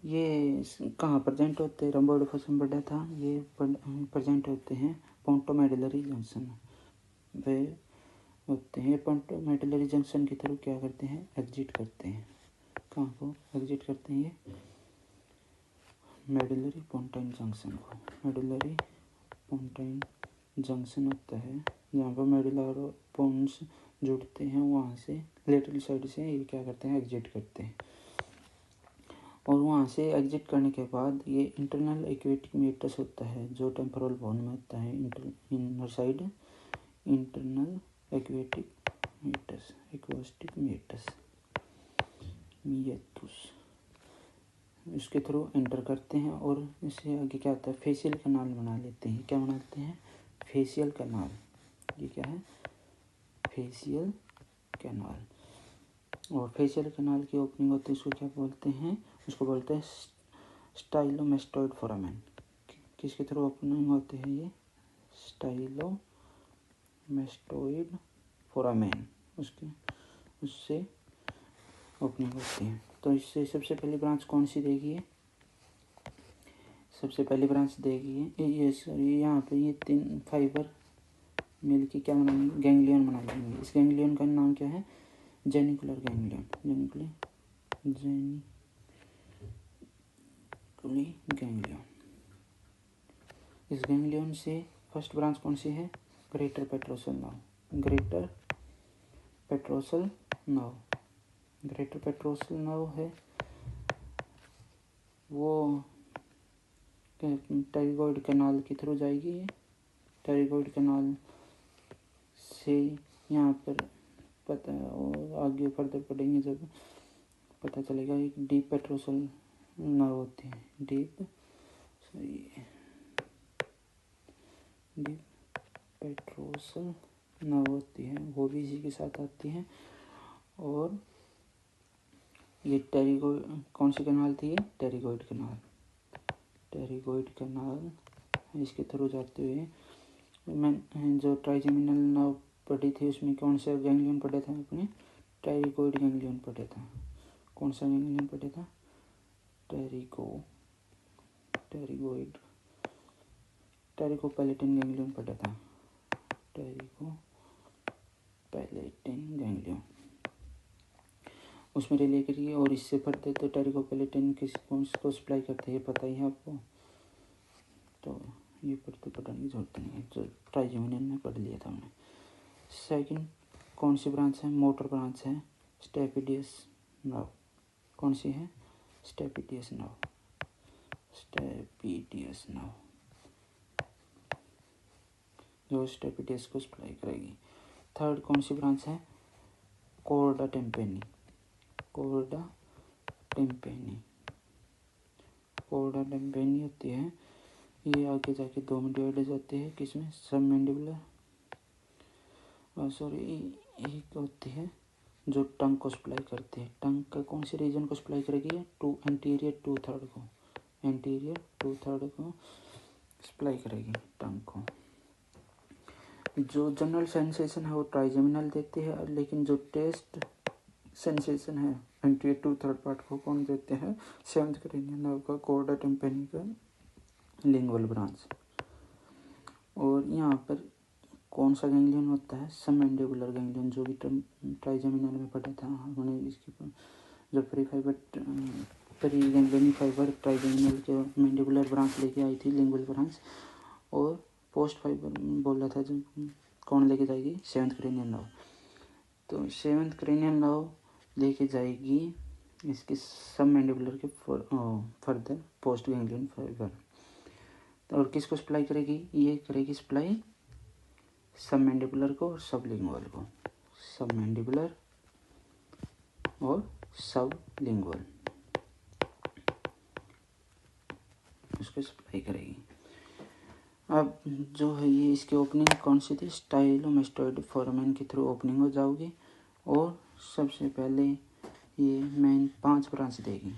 ये कहाँ प्रेजेंट होते हैं, रोम्बोइड फोसा पढ़ा था, ये प्रेजेंट होते हैं पोंटोमेडुलरी जंक्शन वे होते हैं। पोंटोमेडुलरी जंक्शन की थ्रू क्या करते हैं, एग्जिट करते हैं। कहाँ को एग्जिट करते हैं, ये मेडुलरी पोंटाइन जंक्शन को। मेडुलरी पोंटाइन जंक्शन होता है जहाँ पर मेडुला और पोन्स जुड़ते हैं, वहाँ से लेटरल साइड से ये क्या करते हैं, एग्जिट करते हैं। और वहाँ से एग्जिट करने के बाद ये इंटरनल एक्वेटिक मेटस होता है, जो टेम्पोरल बोन में होता है, inner side internal acoustic meatus meatus, इसके थ्रू एंटर करते हैं। और इससे आगे क्या होता है, फेशियल कैनाल बना लेते हैं। क्या बनाते हैं, फेशियल कैनाल। ये क्या है, फेशियल कैनाल। और फेशियल कैनाल की ओपनिंग होती है, उसको क्या बोलते हैं, उसको बोलते हैं स्टाइलोमेस्टोइड फोरामेन। किसके थ्रू ओपनिंग होती है, ये स्टाइलोमेस्टोइड फोरामेन, उससे ओपनिंग होती है। तो इससे सबसे पहली ब्रांच कौन सी देगी, सबसे पहली ब्रांच देगी ये सॉरी यहाँ पे ये 3 फाइबर मिल के क्या बनाएंगे, गैंग्लियन बना लेंगे। इस गैंग्लियन का नाम क्या है, जेनिकुलर गैंग्लियन। गैंग्लियन। इस गैंग्लियन से फर्स्ट ब्रांच कौन सी है, greater petrosal nerve. Greater petrosal nerve, greater petrosal nerve है वो टेरिगोइड कैनाल के थ्रू जाएगी। टेरिगोइड कैनाल से यहाँ पर पता, और आगे फर्दर पढ़ेंगे जब पता चलेगा। एक डीप पेट्रोसल नर्व होती है, डीप पेट्रोसल नर्व होती है, वो भी इसी के साथ आती है। और ये टेरिगोइड कौन सी कैनाल थी, ये टेरिगोइड कैनाल। टेरिगोइड कैनाल इसके थ्रू जाते हुए मैं जो ट्राइजेमिनल नर्व पढ़ी थी उसमें कौन सा गैंग्लियन पढ़ा था अपने, टेरिगोइड गैंग्लियन पढ़ा था। कौन सा गैंग्लियन पढ़ा था, टेरिगोइड टेरिकोपैलेटिन गैंग्लियन पढ़ा था, टेरिकोपैलेटिन गैंग्लियन उसमें रिले करिए। और इससे पढ़ते तो टेरिकोपैलेटिन कौन को सप्लाई करते हैं, ये पता ही है आपको, तो ये पढ़ने की जरूरत नहीं है, जो ट्राइजेमिनल में पढ़ लिया था हमने। सेकंड कौन सी ब्रांच है? मोटर ब्रांच है, स्टेपिडियस नर्व। कौन सी है? स्टेपिडियस नर्व, स्टेपिडियस नर्व, जो स्टेपिडियस को सप्लाई करेगी। थर्ड कौन सी ब्रांच है? कोर्डा टेम्पेनी, कोर्डा टेम्पेनी, कोर्डा टेम्पेनी होती है। ये आगे जाके दो में डिवाइड हो जाती है, किसमें? सब मैंडिबुलर, सॉरी एक होती है जो टंग को सप्लाई करती है। टंग का कौन से रीजन को सप्लाई करेगी? टू एंटीरियर 2/3 को, एंटीरियर 2/3 को सप्लाई करेगी टंग को। जो जनरल सेंसेशन है वो ट्राइजेमिनल देती है, लेकिन जो टेस्ट सेंसेशन है एंटीरियर 2/3 पार्ट को कौन देते हैं? सेवंथ क्रेनियल नर्व का, कोर्डा टेम्पेनी का लिंगुअल ब्रांच। और यहाँ पर कौन सा गैंग्लियन होता है? सबमैंडिबुलर गैंग्लियन, जो भी ट्राइजेमिनल में पढ़ा था हमने। इसकी जो प्री गैंग्लियन फाइबर ट्राइजेमिनल के मैंडिबुलर ब्रांच लेके आई थी, लिंगुअल ब्रांच, और पोस्ट फाइबर बोला था जो कौन लेके जाएगी? Seventh cranial nerve. तो सेवंथ क्रेनियल नर्व लेके जाएगी इसकी सबमैंडिबुलर के फर्दर पोस्ट गैंग्लियन फाइबर। और किसको सप्लाई करेगी? ये करेगी सप्लाई सबमैंडिबुलर को और सबलिंगुअल को, सबमैंडिबुलर और सबलिंगुअल उसको सप्लाई करेगी। अब जो है ये इसकी ओपनिंग कौन सी थी? स्टाइलोमेस्टोइड फोरामेन के थ्रू ओपनिंग हो जाओगी। और सबसे पहले ये मेन 5 ब्रांच देगी।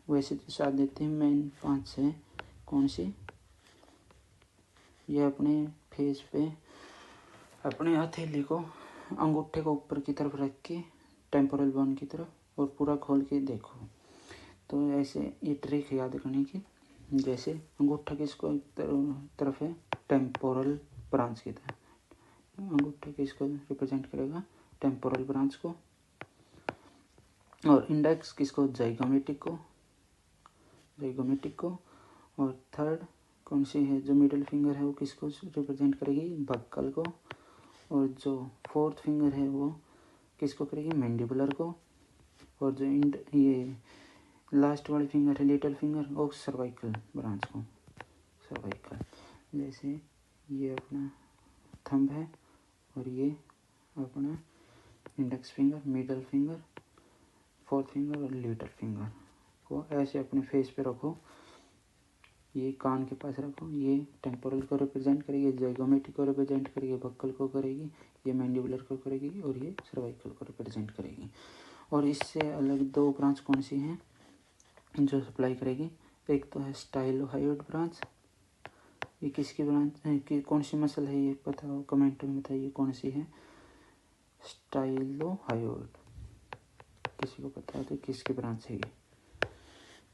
वैसे तो साथ देते हैं, मेन 5 है। कौन सी? ये अपने फेस पे अपने हथेली को, अंगूठे को ऊपर की तरफ रख के टेम्पोरल बोन की तरफ और पूरा खोल के देखो। तो ऐसे ये ट्रिक याद करने की, जैसे अंगूठा किसको तरफ है? टेम्पोरल ब्रांच की तरफ। अंगूठा किसको रिप्रेजेंट करेगा? टेम्पोरल ब्रांच को। और इंडेक्स किसको? जाइगोमेटिक को, जाइगोमेटिक को। और थर्ड कौन सी है? जो मिडिल फिंगर है वो किसको रिप्रेजेंट करेगी? बक्कल को। और जो फोर्थ फिंगर है वो किसको करेगी? मैंडिबुलर को। और जो ये लास्ट वाली फिंगर है, लिटिल फिंगर, और सर्वाइकल ब्रांच को, सर्वाइकल। जैसे ये अपना थंब है और ये अपना index finger, middle finger, fourth finger और लिटिल फिंगर को ऐसे अपने फेस पे रखो। ये कान के पास रखो। ये टेम्पोरल को रिप्रेजेंट करेगी, जाइगोमेटिक को रिप्रेजेंट करेगी, बक्कल को करेगी, ये मैंडिबुलर को करेगी और ये सर्वाइकल को रिप्रेजेंट करेगी। और इससे अलग 2 ब्रांच कौन सी हैं जो सप्लाई करेगी? एक तो है स्टाइलोहायोइड ब्रांच। ये किसकी ब्रांच है? कि कौन सी मसल है? ये पता हो कमेंट में बताइए कौन सी है? स्टाइलोहायोइड। किसी को पता है तो किसकी ब्रांच है ये?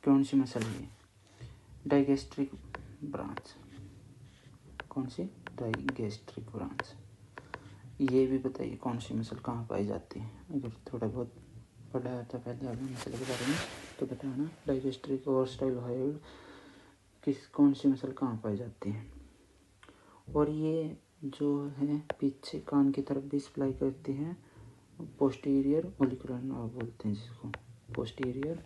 कौन सी मसल है ये? Digastric branch. कौन सी? Digastric branch. ये भी बताइए कौन सी मसल कहाँ पाई जाती है? अगर थोड़ा बहुत पढ़ा था पहले आपने मसल के बारे में तो बताना। डाइगेस्ट्रिक और स्टाइलोहायोइड कौन सी मसल कहाँ पाई जाती है? और ये जो है पीछे कान की तरफ भी सप्लाई करती है, पोस्टीरियर ओलिकुलर नर्व बोलते हैं जिसको, पोस्टीरियर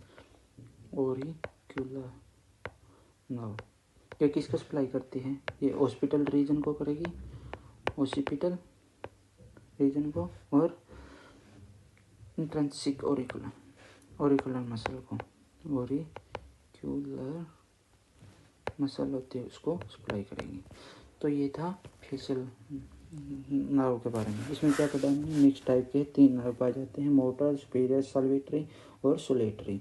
ओरिकुलर नर्व। ये किसको सप्लाई करती है? ये ऑसिपिटल रीजन को करेगी, ऑसिपिटल रीजन को, और इंट्रिंसिक ओरिकुलर मसल को, ओरिकुलर मसल होती है उसको सप्लाई करेगी। तो ये था फेशियल नर्व के बारे में। इसमें क्या पता है? मिक्स टाइप के 3 नर्व पाए जाते हैं, मोटर, सुपीरियर सल्वेटरी और सोलेटरी।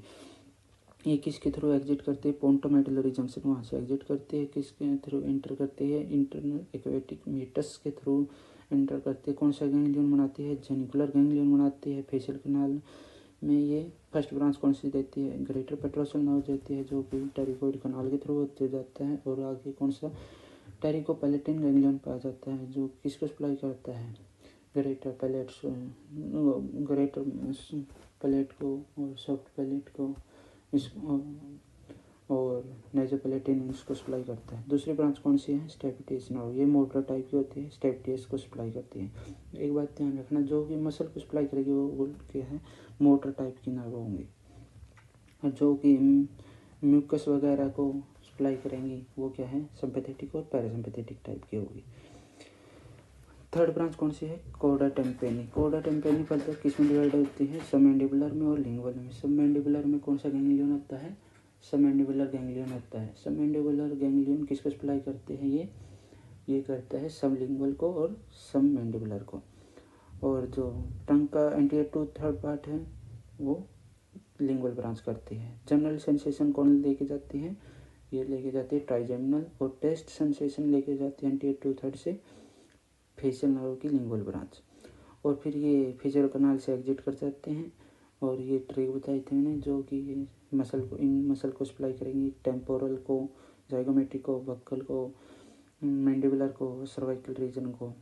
ये किसके थ्रू एग्जिट करती है? पोंटोमेडुलरी जंक्शन वहाँ से एग्जिट करती है। किसके थ्रू एंटर करती है? इंटरनल एक्वेटिक मीटस के थ्रू एंटर करती है। कौन सा गैंग्लियन बनाती है? जेनिकुलर गैंग्लियन बनाती है। फेशियल कैनाल में ये फर्स्ट ब्रांच कौन सी देती है? ग्रेटर पेट्रोसल नर्व देती है, जो कि टेरिकोइड कैनाल के थ्रू होते जाता है। और आगे कौन सा? टेरिकोपैलेटिन गैंग्लियन पाया जाता है, जो किसको सप्लाई करता है? ग्रेटर पैलेट को और सॉफ्ट पैलेट को, इस और नेजोपैलेटिन उसको सप्लाई करता है। दूसरी ब्रांच कौन सी है? स्टेपिटेस नर्व, ये मोटर टाइप की होती है, स्टेपिटेस को सप्लाई करती है। एक बात ध्यान रखना, जो भी मसल को सप्लाई करेगी वो क्या है? मोटर टाइप की नर्व होंगी, और जो कि म्यूकस वगैरह को सप्लाई करेंगी वो क्या है? सिंपैथेटिक और पैरासिम्पैथेटिक टाइप की होगी। थर्ड ब्रांच कौन सी है? कॉर्डा टेम्पेनी। कॉर्डा टेम्पेनी फर्दर किस में डिवाइड होती है? सबमैंडिबुलर में और लिंगुअल में। सबमैंडिबुलर में कौन सा गैंग्लियन होता है? सबमैंडिबुलर गैंग्लियन होता है। सबमैंडिबुलर गैंग्लियन किसको सप्लाई करते हैं? ये करता है सबलिंगुअल को और सबमैंडिबुलर को। और जो टंग का एंटीरियर टू थर्ड पार्ट है वो लिंगुअल ब्रांच करती है। जनरल सेंसेशन कौन लेके जाती है? ये लेके जाती है ट्राइजेमिनल, और टेस्ट सेंसेशन लेके जाती है एंटीरियर टू थर्ड से फेशियल नर्व की लिंगुअल ब्रांच। और फिर ये फेशियल कनाल से एग्जिट कर जाते हैं, और ये ट्रैक बताई थी मैंने, जो कि इन मसल को सप्लाई करेंगी, टेम्पोरल को, जाइगोमेट्रिक को, बक्कल को, मैंडिबुलर को, सर्वाइकल रीजन को।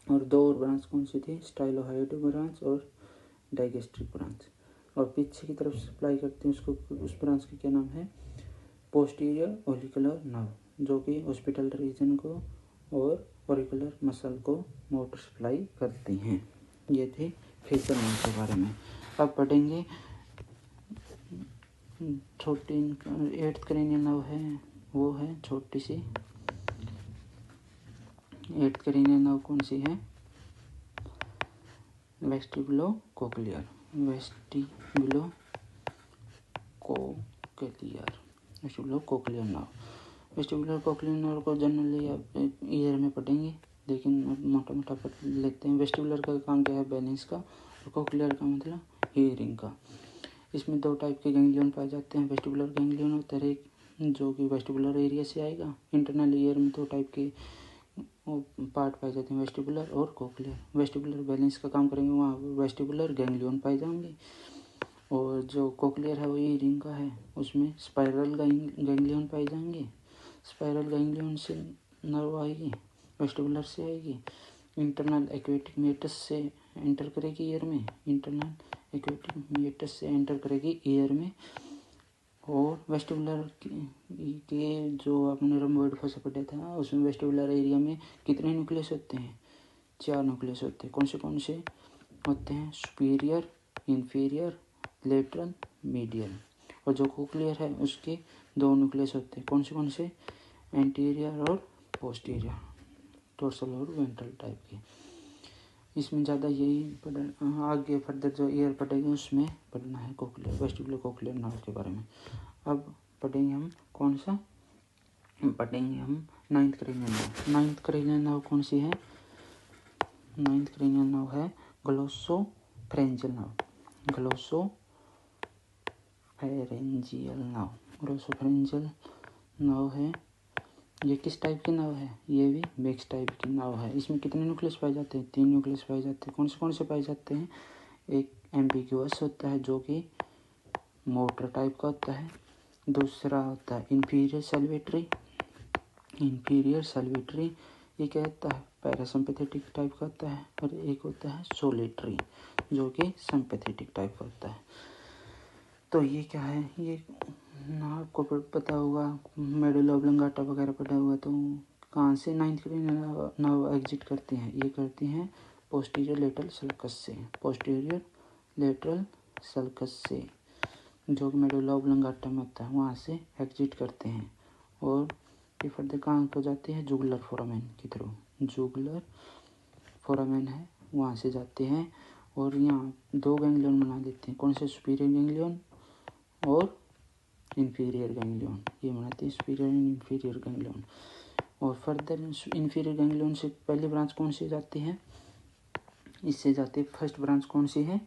और दो और ब्रांच कौन सी थी? स्टाइलोहाइड ब्रांच और डाइगेस्ट्रिक ब्रांच। और पीछे की तरफ सप्लाई करते हैं उसको, उस ब्रांच का क्या नाम है? पोस्टीरियर ऑरिकुलर नर्व, जो कि हॉस्पिटल रीजन को और ऑरिकुलर मसल को मोटर सप्लाई करती हैं। ये थे फेशियल नर्व के बारे में। अब पढ़ेंगे छोटी 8th क्रेनियल नर्व है, वो है छोटी सी 8th क्रेनियल नर्व कौन सी है? Vestibulocochlear. Vestibulocochlear nerve. Vestibulocochlear nerve को जनरली आप ईयर में पढ़ेंगे, लेकिन मोटा मोटा पढ़ लेते हैं। वेस्टिबुलर का काम क्या है? बैलेंस का, और कोक्लियर का मतलब हियरिंग का। इसमें दो टाइप के गैंग्लियन पाए जाते हैं। वेस्टिबुलर गैंग्लियन होता है एक जो कि वेस्टिबुलर एरिया से आएगा। इंटरनल ईयर में दो टाइप के पार्ट पाए जाते हैं, वेस्टिबुलर और कोक्लियर। वेस्टिबुलर बैलेंस का काम करेंगे, वहाँ वेस्टिबुलर गैंग्लियन पाए जाएंगे। और जो कोक्लियर है वो हियरिंग का है, उसमें स्पाइरल गैंग्लियन पाए जाएंगे। स्पाइरल गैंग्लियन से नर्व आएगी, वेस्टिबुलर से आएगी, इंटरनल एक्वेटिक मेटस से एंटर करेगी ईयर में, इंटरनल एक्वेटिक मेटस से एंटर करेगी ईयर में। और वेस्टिबुलर के जो आपने रम्बोइड फोसा पढ़ा था, उसमें वेस्टिबुलर एरिया में कितने न्यूक्लियस होते हैं? 4 न्यूक्लियस होते हैं। कौन से होते हैं? Superior, inferior, lateral, medial. और जो कोक्लियर है उसके 2 न्यूक्लियस होते हैं। कौन से? एंटीरियर और पोस्टीरियर, डोर्सल और वेंट्रल टाइप के। इसमें ज़्यादा यही आगे फर्दर जो ईयर पढ़ेंगे उसमें पढ़ना है कोक्लियर, वेस्टिबुलोकोक्लियर नर्व के बारे में। अब पढ़ेंगे हम कौन सा? पढ़ेंगे हम 9th cranial nerve. 9th cranial nerve कौन सी है? 9th क्रेनियल नर्व है ग्लोसोफेरेंजियल नर्व। ग्लोसोफेरेंजियल नर्व है। ये किस टाइप की नर्व है? ये भी मिक्स टाइप की नर्व है। इसमें कितने न्यूक्लियस पाए जाते हैं? 3 न्यूक्लियस पाए जाते हैं। कौन से पाए जाते हैं? एक एम्बिग्युअस होता है जो कि मोटर टाइप का होता है। दूसरा होता है इंफीरियर सल्वेटरी, ये क्या होता है? पैरासिम्पैथेटिक टाइप का होता है। और एक होता है सोलेटरी जो कि सिंपैथेटिक टाइप का होता है। तो ये क्या है? ये ना आपको पता होगा, मेडुला ऑब्लिंगाटा वगैरह पढ़ा हुआ, तो कहाँ से 9th क्रेनियल नर्व एग्जिट करती हैं? ये करती हैं पोस्टीरियर लेटरल सल्कस से, जो कि मेडुला ऑब्लिंगाटा में होता है, वहाँ से एग्जिट करते हैं। और ये फर्दर कहाँ को जाते हैं? जुगुलर फोरामेन की थ्रू, जुगुलर फोरामेन है वहाँ से जाते हैं। और यहाँ 2 गैंग्लियन बना देते हैं। कौन से? सुपीरियर गैंग्लियन और इंफीरियर गैंग्लियन, ये बनाते हैं सुपीरियर एंड इंफीरियर गैंग्लियन। और फर्दर इंफीरियर गैंग्लियन से पहली ब्रांच कौन सी जाती है? इससे जाती है फर्स्ट ब्रांच कौन सी है?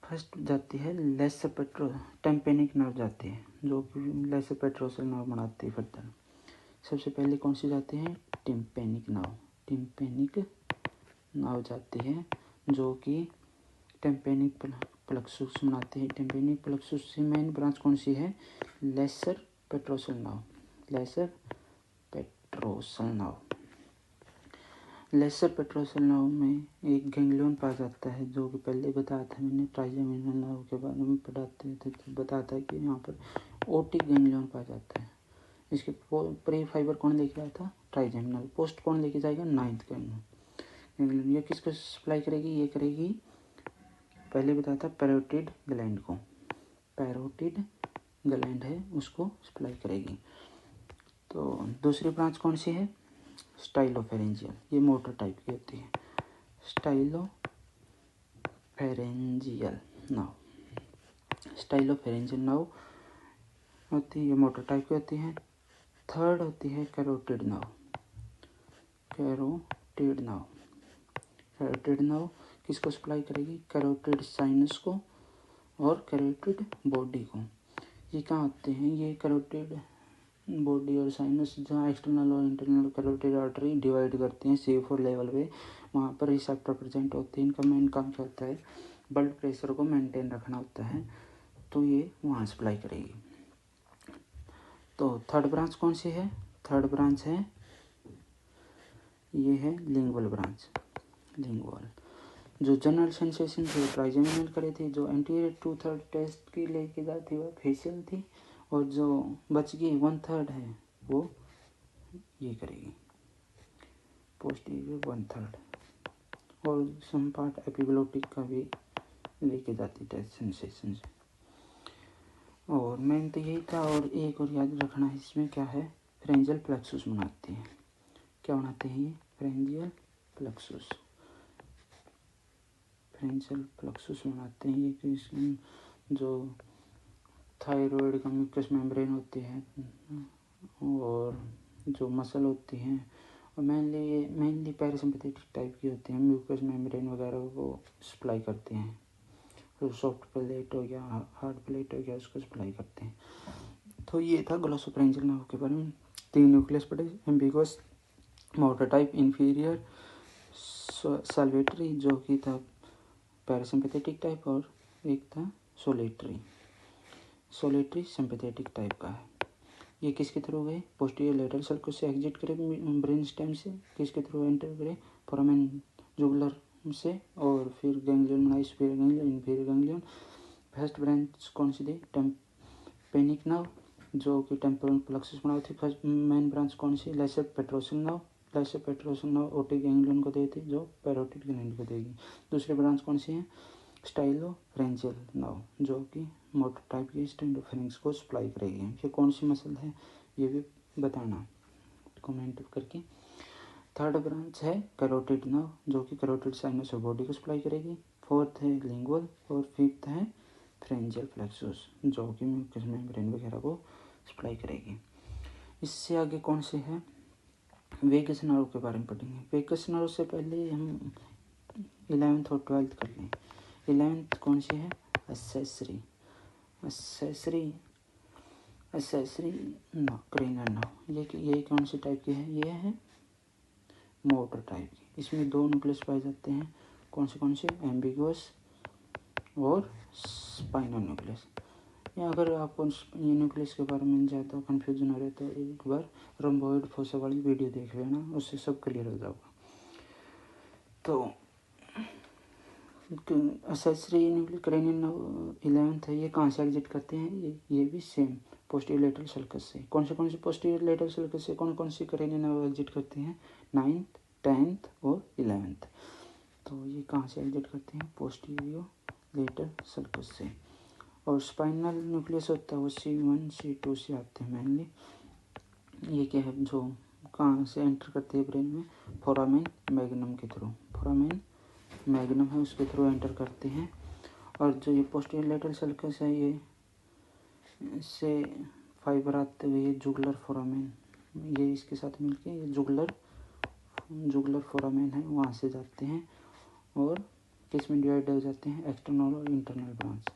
फर्स्ट जाती है लेसर टेम्पेनिक नर्व जाती है, जो कि लेसर पेट्रोसल नर्व बनाती है। फर्दर सबसे पहले कौन सी जाती है? टिम्पेनिक नर्व जाती है, जो कि टेम्पेनिक प्लक्सस बनाती है। टेम्पेनिक प्लक्सस से मेन ब्रांच कौन सी है? Lesser petrosal nerve. Lesser petrosal nerve में एक गैंग्लियन पाया जाता है, जो कि पहले बताया था मैंने, ट्राइजेमिनल नर्व के बारे में पढ़ाते थे तो बताया था कि यहाँ पर ओटिक गैंग्लियन पाया जाता है। इसके प्री फाइबर कौन लेके आया था? ट्राइजेमिनल। पोस्ट कौन लेके जाएगा? 9th ganglion. ये किसको सप्लाई करेगी? ये करेगी, पहले बताया था, पैरोटिड ग्लैंड को। पैरोटिड ग्लैंड है उसको सप्लाई करेगी। तो दूसरी ब्रांच कौन सी है? स्टाइलोफेरेंजियल। ये मोटर टाइप की होती है, स्टाइलोफेरेंजियल नाउ। स्टाइलोफेरेंजियल नाउ होती है, ये मोटर टाइप की होती है। थर्ड होती है carotid now. Carotid now, carotid now किसको सप्लाई करेगी? कैरोटिड साइनस को और कैरोटिड बॉडी को। ये कहाँ होते हैं? ये कैरोटिड बॉडी और साइनस जहाँ एक्सटर्नल और इंटरनल कैरोटिड आर्टरी डिवाइड करते हैं C4 लेवल पे, वहाँ पर रिसेप्टर प्रेजेंट होते हैं। इनका मेन काम क्या होता है? ब्लड प्रेशर को मेंटेन रखना होता है, तो ये वहाँ सप्लाई करेगी। तो थर्ड ब्रांच कौन सी है? थर्ड ब्रांच है, ये है लिंगुअल ब्रांच। लिंगुअल जो जनरल सेंसेशन जो ट्राइजेमिनल करे थे, जो एंटीरियर 2/3 टेस्ट की लेके जाती वह फेशियल थी, और जो बच गई 1/3 है वो ये करेगी, पोस्टीरियर 1/3, और सम पार्ट एपिग्लोटिक का भी लेके जाती टेस्ट सेंसेशन से। और मेन तो यही था। और एक और याद रखना है इसमें क्या है? फ्रेंजियल प्लेक्सस बनाती है। क्या बनाते हैं ये? फ्रेंजियल प्लेक्सस। फ्रेंजियल प्लेक्सस बनाते हैं ये कि जो थायराइड का म्यूकस मेम्ब्रेन होती है और जो मसल होती हैं, और मेनली पैरासिम्पैथेटिक टाइप की होती हैं, म्यूकस मेम्ब्रेन वगैरह को सप्लाई करते हैं। तो सॉफ्ट प्लेट हो गया, हार्ड प्लेट हो गया, उसको सप्लाई करते हैं। तो ये था ग्लोसोफ्रेंजियल नाउ के बारे में। 3 न्यूक्लियस पढ़े, एम्बिगुअस, मोटर टाइप, इंफीरियर, सल्वेटरी जो कि था पैरासिम्पैथेटिक टाइप, और एक था सोलेटरी सिंपैथेटिक टाइप का है। ये किसके थ्रू गए? पोस्टीरियर लेटरल सर्कल से एग्जिट करे ब्रेन स्टेम से, किसके थ्रू एंटर करे? फोरामेन जुगुलर से, और फिर गैंग्लियन बनाई, superior ganglion, inferior ganglion. First branch कौन सी थी? टेम्पेनिक नाउ जो कि टेम्पोरल प्लेक्सस बनाई थी। फर्स्ट मेन ब्रांच कौन सी? Lesser petrosal now. Lesser petrosal now otic ganglion को देती, जो पैरोटिड ग्लैंड को देगी। दूसरी ब्रांच कौन सी है? स्टाइलोफेरेंजियल नाउ जो कि मोटर टाइप की स्टेनोफेरेंक्स को सप्लाई करेगी। ये कौन सी मसल है ये भी बताना कमेंट करके। थर्ड ब्रांच है कैरोटिड नाउ जो कि कैरोटिड साइनस और बॉडी को सप्लाई करेगी। फोर्थ है लिंगुअल, और फिफ्थ है फ्रेंजियल प्लेक्सस जो कि म्यूकस मेम्ब्रेन वगैरह को सप्लाई करेगी। इससे आगे कौन से है? वेगस नर्व के बारे में पढ़ेंगे। वेगस नर्व से पहले हम 11th और 12th कर लें। 11th कौन सी है? Accessory cranial nerve. ये कौन सी टाइप की है? ये है मोटर टाइप की। इसमें 2 न्यूक्लियस पाए जाते हैं। कौन से? एम्बिगुअस और स्पाइनल न्यूक्लियस। या अगर आपको ये न्यूक्लियस के बारे में ज़्यादा कन्फ्यूजन हो रहा है तो एक बार रोम्बोइड फोसा वाली वीडियो देख लेना, उससे सब क्लियर हो जाएगा। तो accessory nuclear cranial nerve 11th है। ये कहाँ से एग्जिट करते हैं? ये भी सेम पोस्टीरियर लेटरल सर्कस से। कौन से पोस्टीरियर लेटरल सर्कस से कौन सी क्रेनियल नर्व एग्जिट करते हैं? 9th, 10th और 11th। तो ये कहाँ से एग्जिट करते हैं? पोस्टीरियर लेटरल सर्कस से। और स्पाइनल न्यूक्लियस होता है वो C1, C2 से आते हैं मेनली। ये क्या है जो कहाँ से एंटर करते हैं ब्रेन में? फोरामेन मैग्नम के थ्रू। फोरामेन मैग्नम है उसके थ्रू एंटर करते हैं। और जो ये पोस्टीरियर लेटरल सर्कस है, ये इससे फाइबर आते हुए जुगुलर फोरामेन, ये इसके साथ मिलके ये जुगुलर फोरामेन है, वहाँ से जाते हैं और किस में डिवाइड हो जाते हैं? एक्सटर्नल और इंटरनल ब्रांच।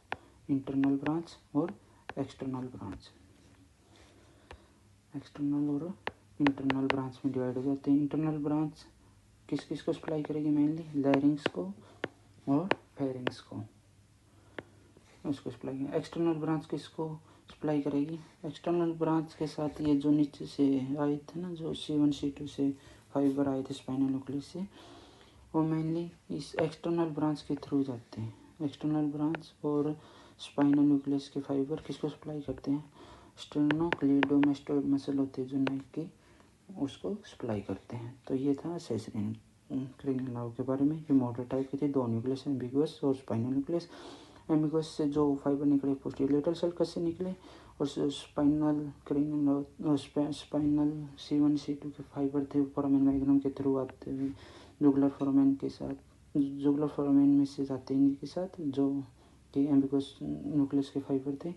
इंटरनल ब्रांच और एक्सटर्नल ब्रांच, एक्सटर्नल और इंटरनल ब्रांच में डिवाइड हो जाते हैं। इंटरनल ब्रांच किस को सप्लाई करेगी? मेनली लैरिंग्स को और फेरिंग्स को, उसको सप्लाई करेगी। एक्सटर्नल ब्रांच किसको सप्लाई करेगी? एक्सटर्नल ब्रांच के साथ ये जो नीचे से आए थे ना, जो C1, C2 से फाइबर आए थे स्पाइनल न्यूक्लियस से, वो मेनली इस एक्सटर्नल ब्रांच के थ्रू जाते हैं। एक्सटर्नल ब्रांच और स्पाइनल न्यूक्लियस के फाइबर किसको सप्लाई करते हैं? स्टेर्नोक्लीडोमास्टोइड मसल होती है जो नेक की, उसको सप्लाई करते हैं। तो ये था सेसरियन क्रेनियल नर्व के बारे में। ये मोटर टाइप की थी, 2 न्यूक्लियस, एम्बिगुअस और स्पाइनल न्यूक्लियस। एम्बिगुअस से जो फाइबर निकले पोस्टीरियर लेटरल sulcus से निकले, और spinal cranial spinal C1 C2 के फाइबर थे फोरामेन मैग्नम के थ्रू आते हुए जुगुलर फोरामेन के साथ, जुगुलर फोरामेन में से जाते हैं के साथ, जो कि एम्बिगुअस न्यूक्लियस के फाइबर थे।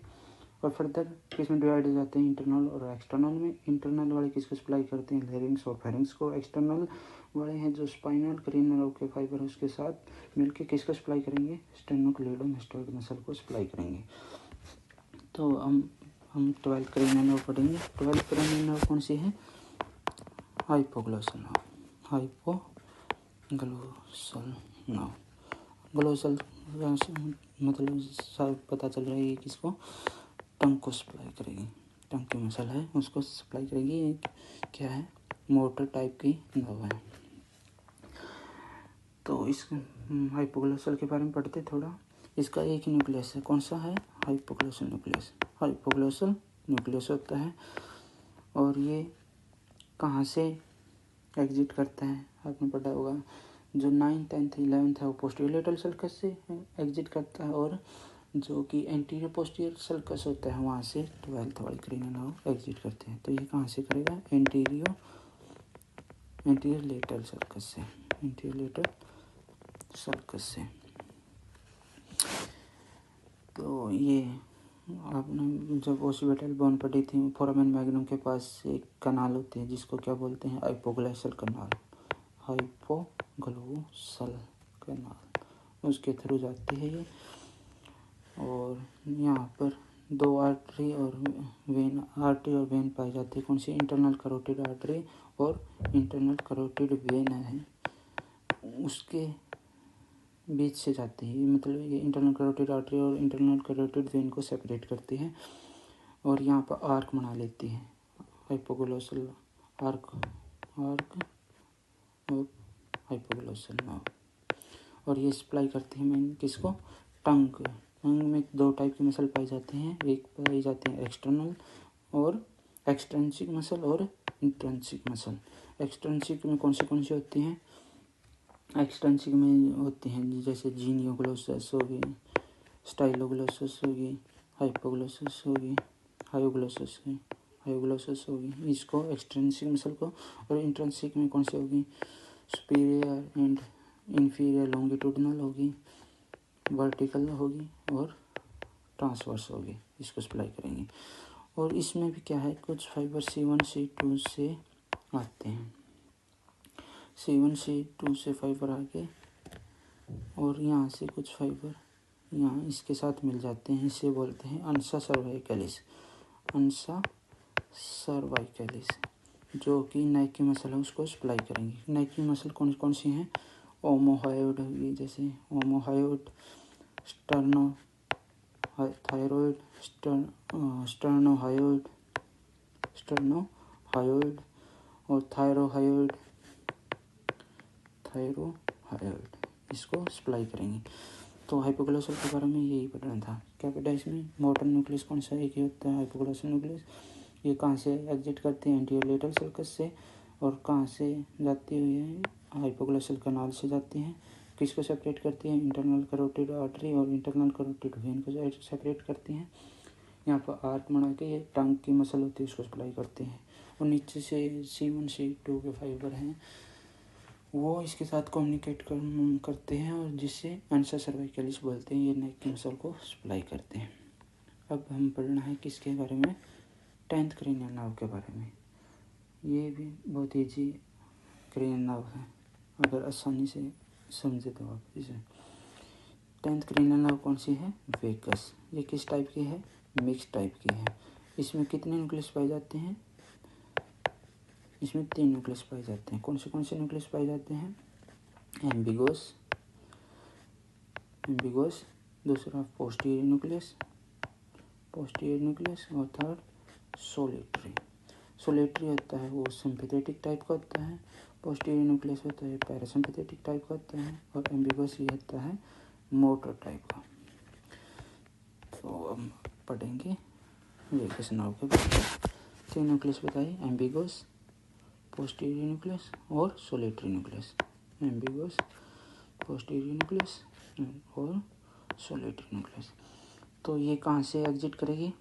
और फर्दर किसमें डिवाइड हो जाते हैं, इंटरनल और एक्सटर्नल में। इंटरनल वाले किसको सप्लाई करते हैं, लैरिंक्स और फेरिंक्स को। एक्सटर्नल वाले हैं जो स्पाइनल क्रेनियल के फाइबर उसके साथ मिलके किसको सप्लाई करेंगे, स्टेर्नोक्लीडोमास्टोइड मसल को सप्लाई करेंगे। तो हम 12 क्रेनियल नर्व पढ़ेंगे। 12 क्रेनियल नर्व कौन सी है, हाइपोग्लोसल नर्व, हाइपोग्लोसल नर्व। ग्लोसल मतलब सब पता चल रहा है ये किसको, टंग को सप्लाई करेगी। टंग की मसल है उसको सप्लाई करेगी। ये क्या है, मोटर टाइप की नर्व है। तो इस हाइपोग्लोसल के बारे में पढ़ते थोड़ा। इसका एक ही न्यूक्लियस है, कौन सा है, हाइपोग्लोसल न्यूक्लियस। हाइपोग्लोसल न्यूक्लियस होता है। और ये कहाँ से एग्जिट करता है, आपने पढ़ा होगा। जो 9th 10th 11th है वो पोस्टीरियर लेटरल sulcus से एग्जिट करता है, और जो कि एंटीरियर पोस्टीरियर sulcus होता है वहाँ से 12th वाली क्रेनियल नर्व एग्जिट करते हैं। तो ये कहाँ से करेगा, एंटीरियर लेटरल sulcus से, एंटीरियर लेटरल sulcus से। तो ये आपने जब ओसिपिटल बोन पढ़ी थी, फोरामेन मैग्नम के पास एक कनाल होती है जिसको क्या बोलते हैं, हाइपोग्लोसल कनाल, हाइपोग्लोसल कनाल, उसके थ्रू जाती है ये। और यहाँ पर 2 आर्टरी और वेन पाई जाती है। कौन सी, इंटरनल करोटिड आर्टरी और इंटरनल करोटिड वेन है, उसके बीच से जाती है। मतलब ये इंटरनल करोटिड आर्टरी और इंटरनल करोटिड वेन को सेपरेट करती है, और यहाँ पर आर्क बना लेती है, हाइपोग्लोसल आर्क और हाइपोग्लोसल नर्व। और ये सप्लाई करती है मेन किसको, टंग में 2 टाइप की मसल पाई जाती हैं। एक पाई जाती है एक्सटर्नल और एक्सट्रिंसिक मसल और इंट्रिंसिक मसल। एक्सट्रिंसिक में कौन सी होती हैं, एक्सट्रिंसिक में होती हैं जैसे जीनियोग्लोसस होगी, स्टाइलोग्लोसस होगी, हाइपोग्लोसस होगी, हायोग्लोसस होगी, इसको एक्सट्रिंसिक मसल को। और इंट्रिंसिक में कौन सी होगी, सुपीरियर एंड इंफीरियर लॉन्गिट्यूडिनल होगी, वर्टिकल होगी और ट्रांसवर्स होगी, इसको सप्लाई करेंगे। और इसमें भी क्या है, कुछ फाइबर C1 C2 से आते हैं, C1 C2 से फाइबर आके, और यहाँ से कुछ फाइबर यहाँ इसके साथ मिल जाते हैं। इसे बोलते हैं अंसा सर्वाइकलिस, अंसा सर्वाइकलिस, जो कि नेक की मसल है उसको सप्लाई करेंगी। नेक की मसल कौन कौन सी हैं, ओमोहायोइड होगी, जैसे ओमोहायोइड, थायरॉइड, स्टर्नोहायोइड और थायरोहायोइड, इसको सप्लाई करेंगे। तो हाइपोग्लोसल के बारे में यही पढ़ना था। क्या पढ़ा इसमें, मोटर न्यूक्लियस कौन सा एक ही होता है, हाइपोग्लोसल न्यूक्लियस। ये कहाँ से एग्जिट करते हैं, एंटीरियर लेटरल sulcus से, और कहाँ से जाती हुई है, हाइपोग्लोसल कनाल से जाती हैं। किसको सेपरेट करती हैं, इंटरनल करोटिड आर्टरी और इंटरनल करोटिड वेन को सेपरेट करती हैं। यहाँ पर आर्क बना के ये टंग की मसल होती है उसको सप्लाई करते हैं। और नीचे से C1 C2 के फाइबर हैं वो इसके साथ कम्युनिकेट करते हैं, और जिससे अंसा सर्वाइकलिस बोलते हैं, ये नेक की मसल को सप्लाई करते हैं। अब हम पढ़ना है किसके बारे में, 10th क्रेनियल नर्व के बारे में। ये भी बहुत ईजी क्रेनियल नर्व है, अगर आसानी से समझे तो आप इसे। 10th क्रेनियल नर्व कौन सी है, वेगस। ये किस टाइप की है, मिक्स टाइप की है। इसमें कितने न्यूक्लियस पाए जाते हैं, इसमें 3 न्यूक्लियस पाए जाते हैं। कौन से न्यूक्लियस पाए जाते हैं, एम्बिगोस, दूसरा पोस्टीरियर न्यूक्लियस और थर्ड सोलेटरी होता है, वो सिंपैथेटिक टाइप का होता है। पोस्टीरियर न्यूक्लियस होता है पैरासिम्पैथेटिक टाइप का होता है, और एम्बिगोस ये होता है मोटर टाइप का। तो हम पढ़ेंगे वेगस नर्व के बारे में। 3 न्यूक्लियस बताइए, एम्बिगस, पोस्टीरियर न्यूक्लियस और solitary nucleus. Ambiguous, posterior nucleus और सोलिटरी न्यूक्लियस। तो ये कहाँ से एग्जिट करेगी,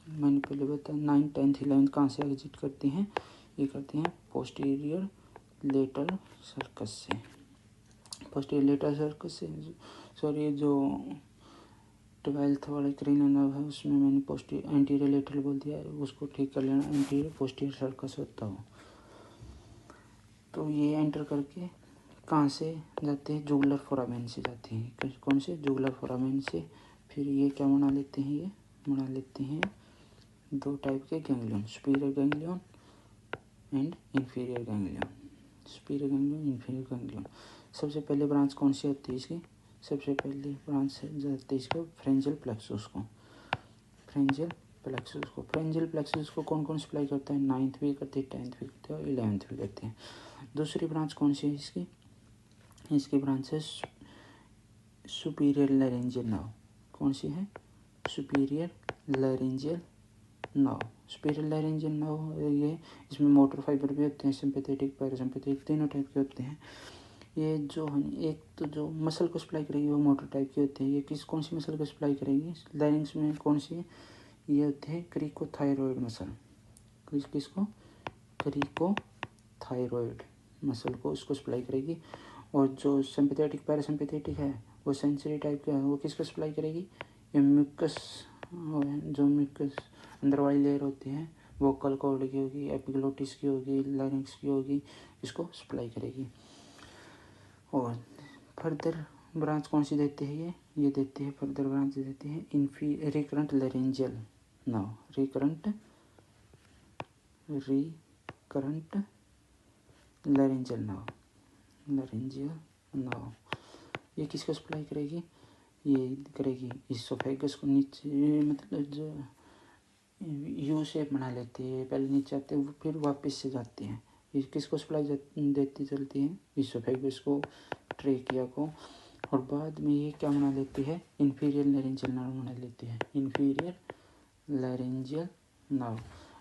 मैंने पहले बताया 9, 10, 11 कहाँ से एग्जिट करती हैं, ये करती हैं पोस्टीरियर लेटरल सर्कस से। पोस्टीरियर लेटरल सर्कस से, सॉरी जो 12th वाले क्रेनियल नर्व है उसमें मैंने पोस्टीरियर एंटीरियर लेटरल बोल दिया है, उसको ठीक कर लेना, एंटीरियर पोस्टीरियर सर्कस होता हो। तो ये एंटर करके कहाँ से जाते हैं, जुगुलर फोरामेन से जाते हैं। कौन से, जुगुलर फोरामेन से। फिर ये क्या बना लेते हैं, ये बना लेते हैं 2 टाइप के ganglion, superior ganglion and inferior ganglion. Superior ganglion, inferior ganglion. सबसे पहले ब्रांच कौन सी होती है इसकी, सबसे पहले ब्रांच जाती है इसको फ्रेंजियल प्लेक्सस को। फ्रेंजियल प्लेक्सस को, फ्रेंजियल प्लेक्सस को कौन कौन सप्लाई करता है, 9th भी करते हैं, 10th भी करते हैं और 11th भी करते हैं। दूसरी ब्रांच कौन सी है इसकी, इसकी ब्रांच है सुपीरियर लैरिंजियल नर्व। कौन सी है, superior laryngeal nerve. Superior laryngeal nerve ये, इसमें मोटर फाइबर भी होते हैं, सिंपैथेटिक, पैरासिम्पैथेटिक, तीनों टाइप के होते हैं। ये जो है, एक तो जो मसल को सप्लाई करेगी वो मोटर टाइप की होती है। ये कौन सी मसल को सप्लाई करेगी, लैरिंग्स में कौन सी है, ये होते हैं क्रिकोथायरॉयड मसल। किसको, क्रिकोथायरॉयड मसल को उसको सप्लाई करेगी। और जो सिंपैथेटिक, पैरासिम्पैथेटिक है वो सेंसरी टाइप का है, वो किसको सप्लाई करेगी, ये म्यूकस, जो म्यूकस अंदर वाली लेयर होती है, वोकल कॉर्ड की होगी, एपिग्लोटिस की होगी, लैरिंक्स की होगी, इसको सप्लाई करेगी। और फर्दर ब्रांच कौन सी देती है, ये देती है, फर्दर ब्रांच देती है recurrent laryngeal nerve. Recurrent laryngeal nerve, laryngeal nerve ये किसको सप्लाई करेगी, ये करेगी इसोफेगस को नीचे, मतलब जो यू शेप बना लेती है, पहले नीचे आते हैं फिर वापस से जाती हैं। ये किसको सप्लाई देती चलती है, इसोफेगस को, ट्रेकिया को। और बाद में ये क्या बना लेती है, इन्फीरियर लैरिंजियल नर्व बना लेती है, इन्फीरियर लैरिंजियल नर्व।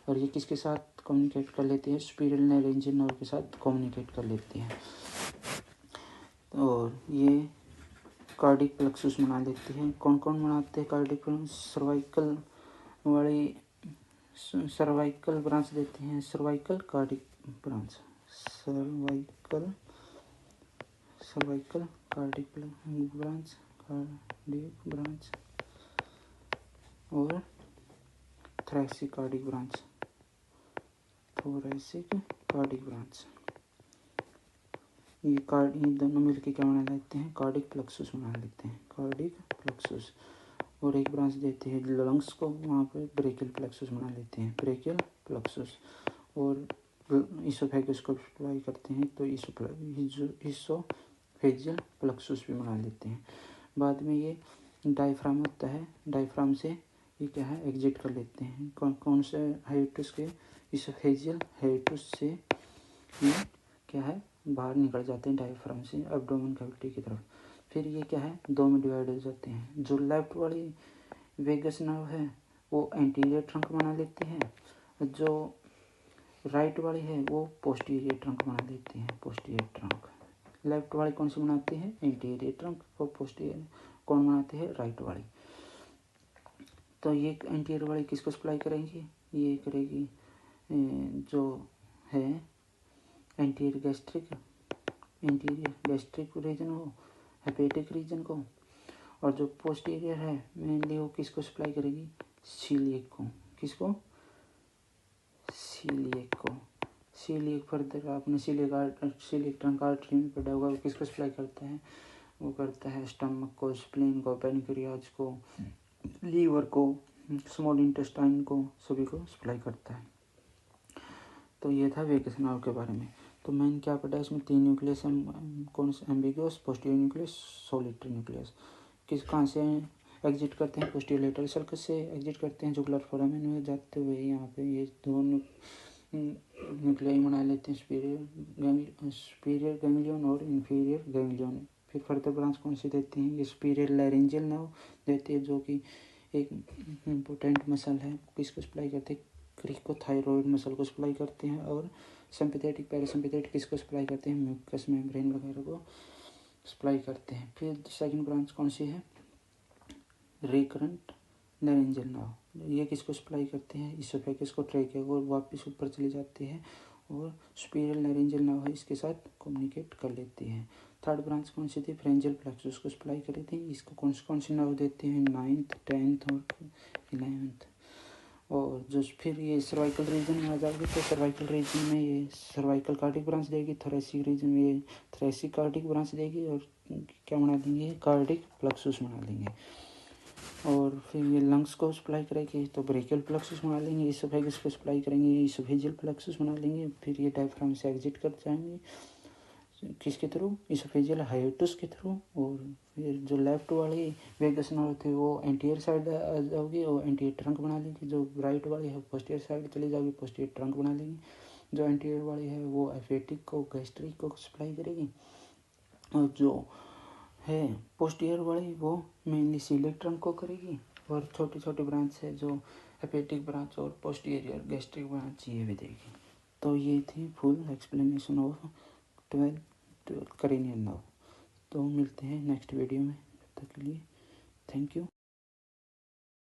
और ये किसके साथ कम्युनिकेट कर लेती है, सुपीरियर लैरिंजियल नर्व के साथ कम्युनिकेट कर लेती है। और ये कार्डिक प्लेक्सस बना लेती है। कौन कौन बनाते हैं कार्डिक प्लेक्सस, सर्वाइकल वाली, सर्वाइकल ब्रांच देते हैं, cervical cardiac branch, cervical cardiac branch, cardiac branch और thoracic cardiac branch, thoracic cardiac branch. ये दोनों मिलकर क्या बना लेते हैं, कार्डिक प्लेक्सस बना लेते हैं, कार्डिक प्लेक्सस। और एक ब्रांच देते हैं लंग्स को, वहाँ पे ब्रेकियल प्लेक्सस बना लेते हैं, ब्रेकियल प्लेक्सस। और इसोफेगस को सप्लाई करते हैं तो इसोफेजियल प्लेक्सस भी बना लेते हैं। बाद में ये डायफ्राम होता है, डायफ्राम से ये क्या है, एग्जिट कर लेते हैं। कौन से हाइटस के, इसोफेजियल हाइटस से ये क्या है, बाहर निकल जाते हैं डायफ्राम से एब्डोमेन कैविटी की तरफ। फिर ये क्या है, 2 में डिवाइड हो जाते हैं। जो लेफ्ट वाली वेगस नर्व है वो एंटीरियर ट्रंक बना लेती है, जो राइट वाली है वो पोस्टीरियर ट्रंक बना लेती है, पोस्टीरियर ट्रंक। लेफ्ट वाली कौन सी बनाती है, एंटीरियर ट्रंक, और पोस्टीरियर कौन बनाती है, राइट वाली। तो ये एंटीरियर वाली किसको सप्लाई करेंगी, ये करेगी जो है एंटीरियर गैस्ट्रिक रीजन को, हेपेटिक रीजन को। और जो पोस्टीरियर है मेनली वो किसको सप्लाई करेगी, सीलिएक को। किसको, सीलिएक को। सीलिएक फर्दर आपने सीलिएक ट्रंक आर्टरी में पढ़ा होगा, वो किसको सप्लाई करता है, वो करता है स्टमक को, स्प्लीन को, पैनक्रियाज को, लीवर को, स्मॉल इंटेस्टाइन को, सभी को सप्लाई करता है। तो ये था वेगस नर्व के बारे में। तो मैंने क्या पढ़ा, इसमें 3 न्यूक्लियस, कौन सा, ambiguous, posterior nucleus, solitary nucleus. कहाँ से एग्जिट करते हैं, पोस्टीरियर लेटरल सर्कस से एग्जिट करते हैं, जुगुलर फोरामेन में जाते हुए यहाँ पे ये 2 न्यूक्लियाई बना लेते हैं, सुपीरियर गैंग्लियन और इंफीरियर गैंग्लियन। फिर फर्दर ब्रांच कौन सी देती हैं, ये सुपीरियर लैरिंजियल नर्व देती है, जो कि एक इम्पोर्टेंट मसल है, किसको सप्लाई करते हैं, क्रिकोथायरॉयड मसल को सप्लाई करते हैं। और सिंपैथेटिक पैरासिम्पैथेटिक किसको सप्लाई करते हैं, म्यूकस मेम्ब्रेन वगैरह को सप्लाई करते हैं। फिर सेकंड ब्रांच कौन सी है, रिकरेंट नैरेंजियल नर्व, ये किसको सप्लाई करते हैं, इसोफेगस को, ट्रेकिया को, वापस ऊपर चले जाते हैं और सुपीरियर नैरेंजियल नर्व है इसके साथ कम्युनिकेट कर लेती है। थर्ड ब्रांच कौन सी थी, फ्रेंजियल प्लेक्सस को सप्लाई कर रही थी। इसको कौन से नर्व देते हैं, 9th 10th और 11th। और जो फिर ये सर्वाइकल रीजन में आ जाएगी तो सर्वाइकल रीजन में ये सर्वाइकल कार्डिक ब्रांच देगी, थोरेसिक रीजन में ये थोरेसिक कार्डिक ब्रांच देगी और क्या बना देंगे, कार्डिक प्लेक्सस बना देंगे। और फिर ये लंग्स को सप्लाई करेगी तो ब्रेकियल प्लेक्सस बना लेंगे, इसोफेगस को सप्लाई करेंगे, इसोफेजियल प्लेक्सस बना लेंगे। फिर ये डायफ्राम से एग्जिट कर जाएंगे किसके थ्रू, इसोफेजियल हाइटस के थ्रू। और फिर जो लेफ्ट वाली वेगस नर्व थे वो एंटीरियर साइड आ जाओगी और एंटीरियर ट्रंक बना लेंगी। जो राइट वाली है पोस्टीरियर साइड चली जाओगी, पोस्टीरियर ट्रंक बना लेंगी। जो एंटीरियर वाली है वो एफेटिक को, गैस्ट्रिक को सप्लाई करेगी। और जो है पोस्टीरियर वाली वो मेनली सीलिक ट्रंक को करेगी। और छोटी छोटी ब्रांच है जो हेपेटिक ब्रांच और पोस्टीरियर गैस्ट्रिक ब्रांच, ये भी देगी। तो ये थी full explanation of 12 cranial nerve. तो मिलते हैं नेक्स्ट वीडियो में, तब तक के लिए थैंक यू।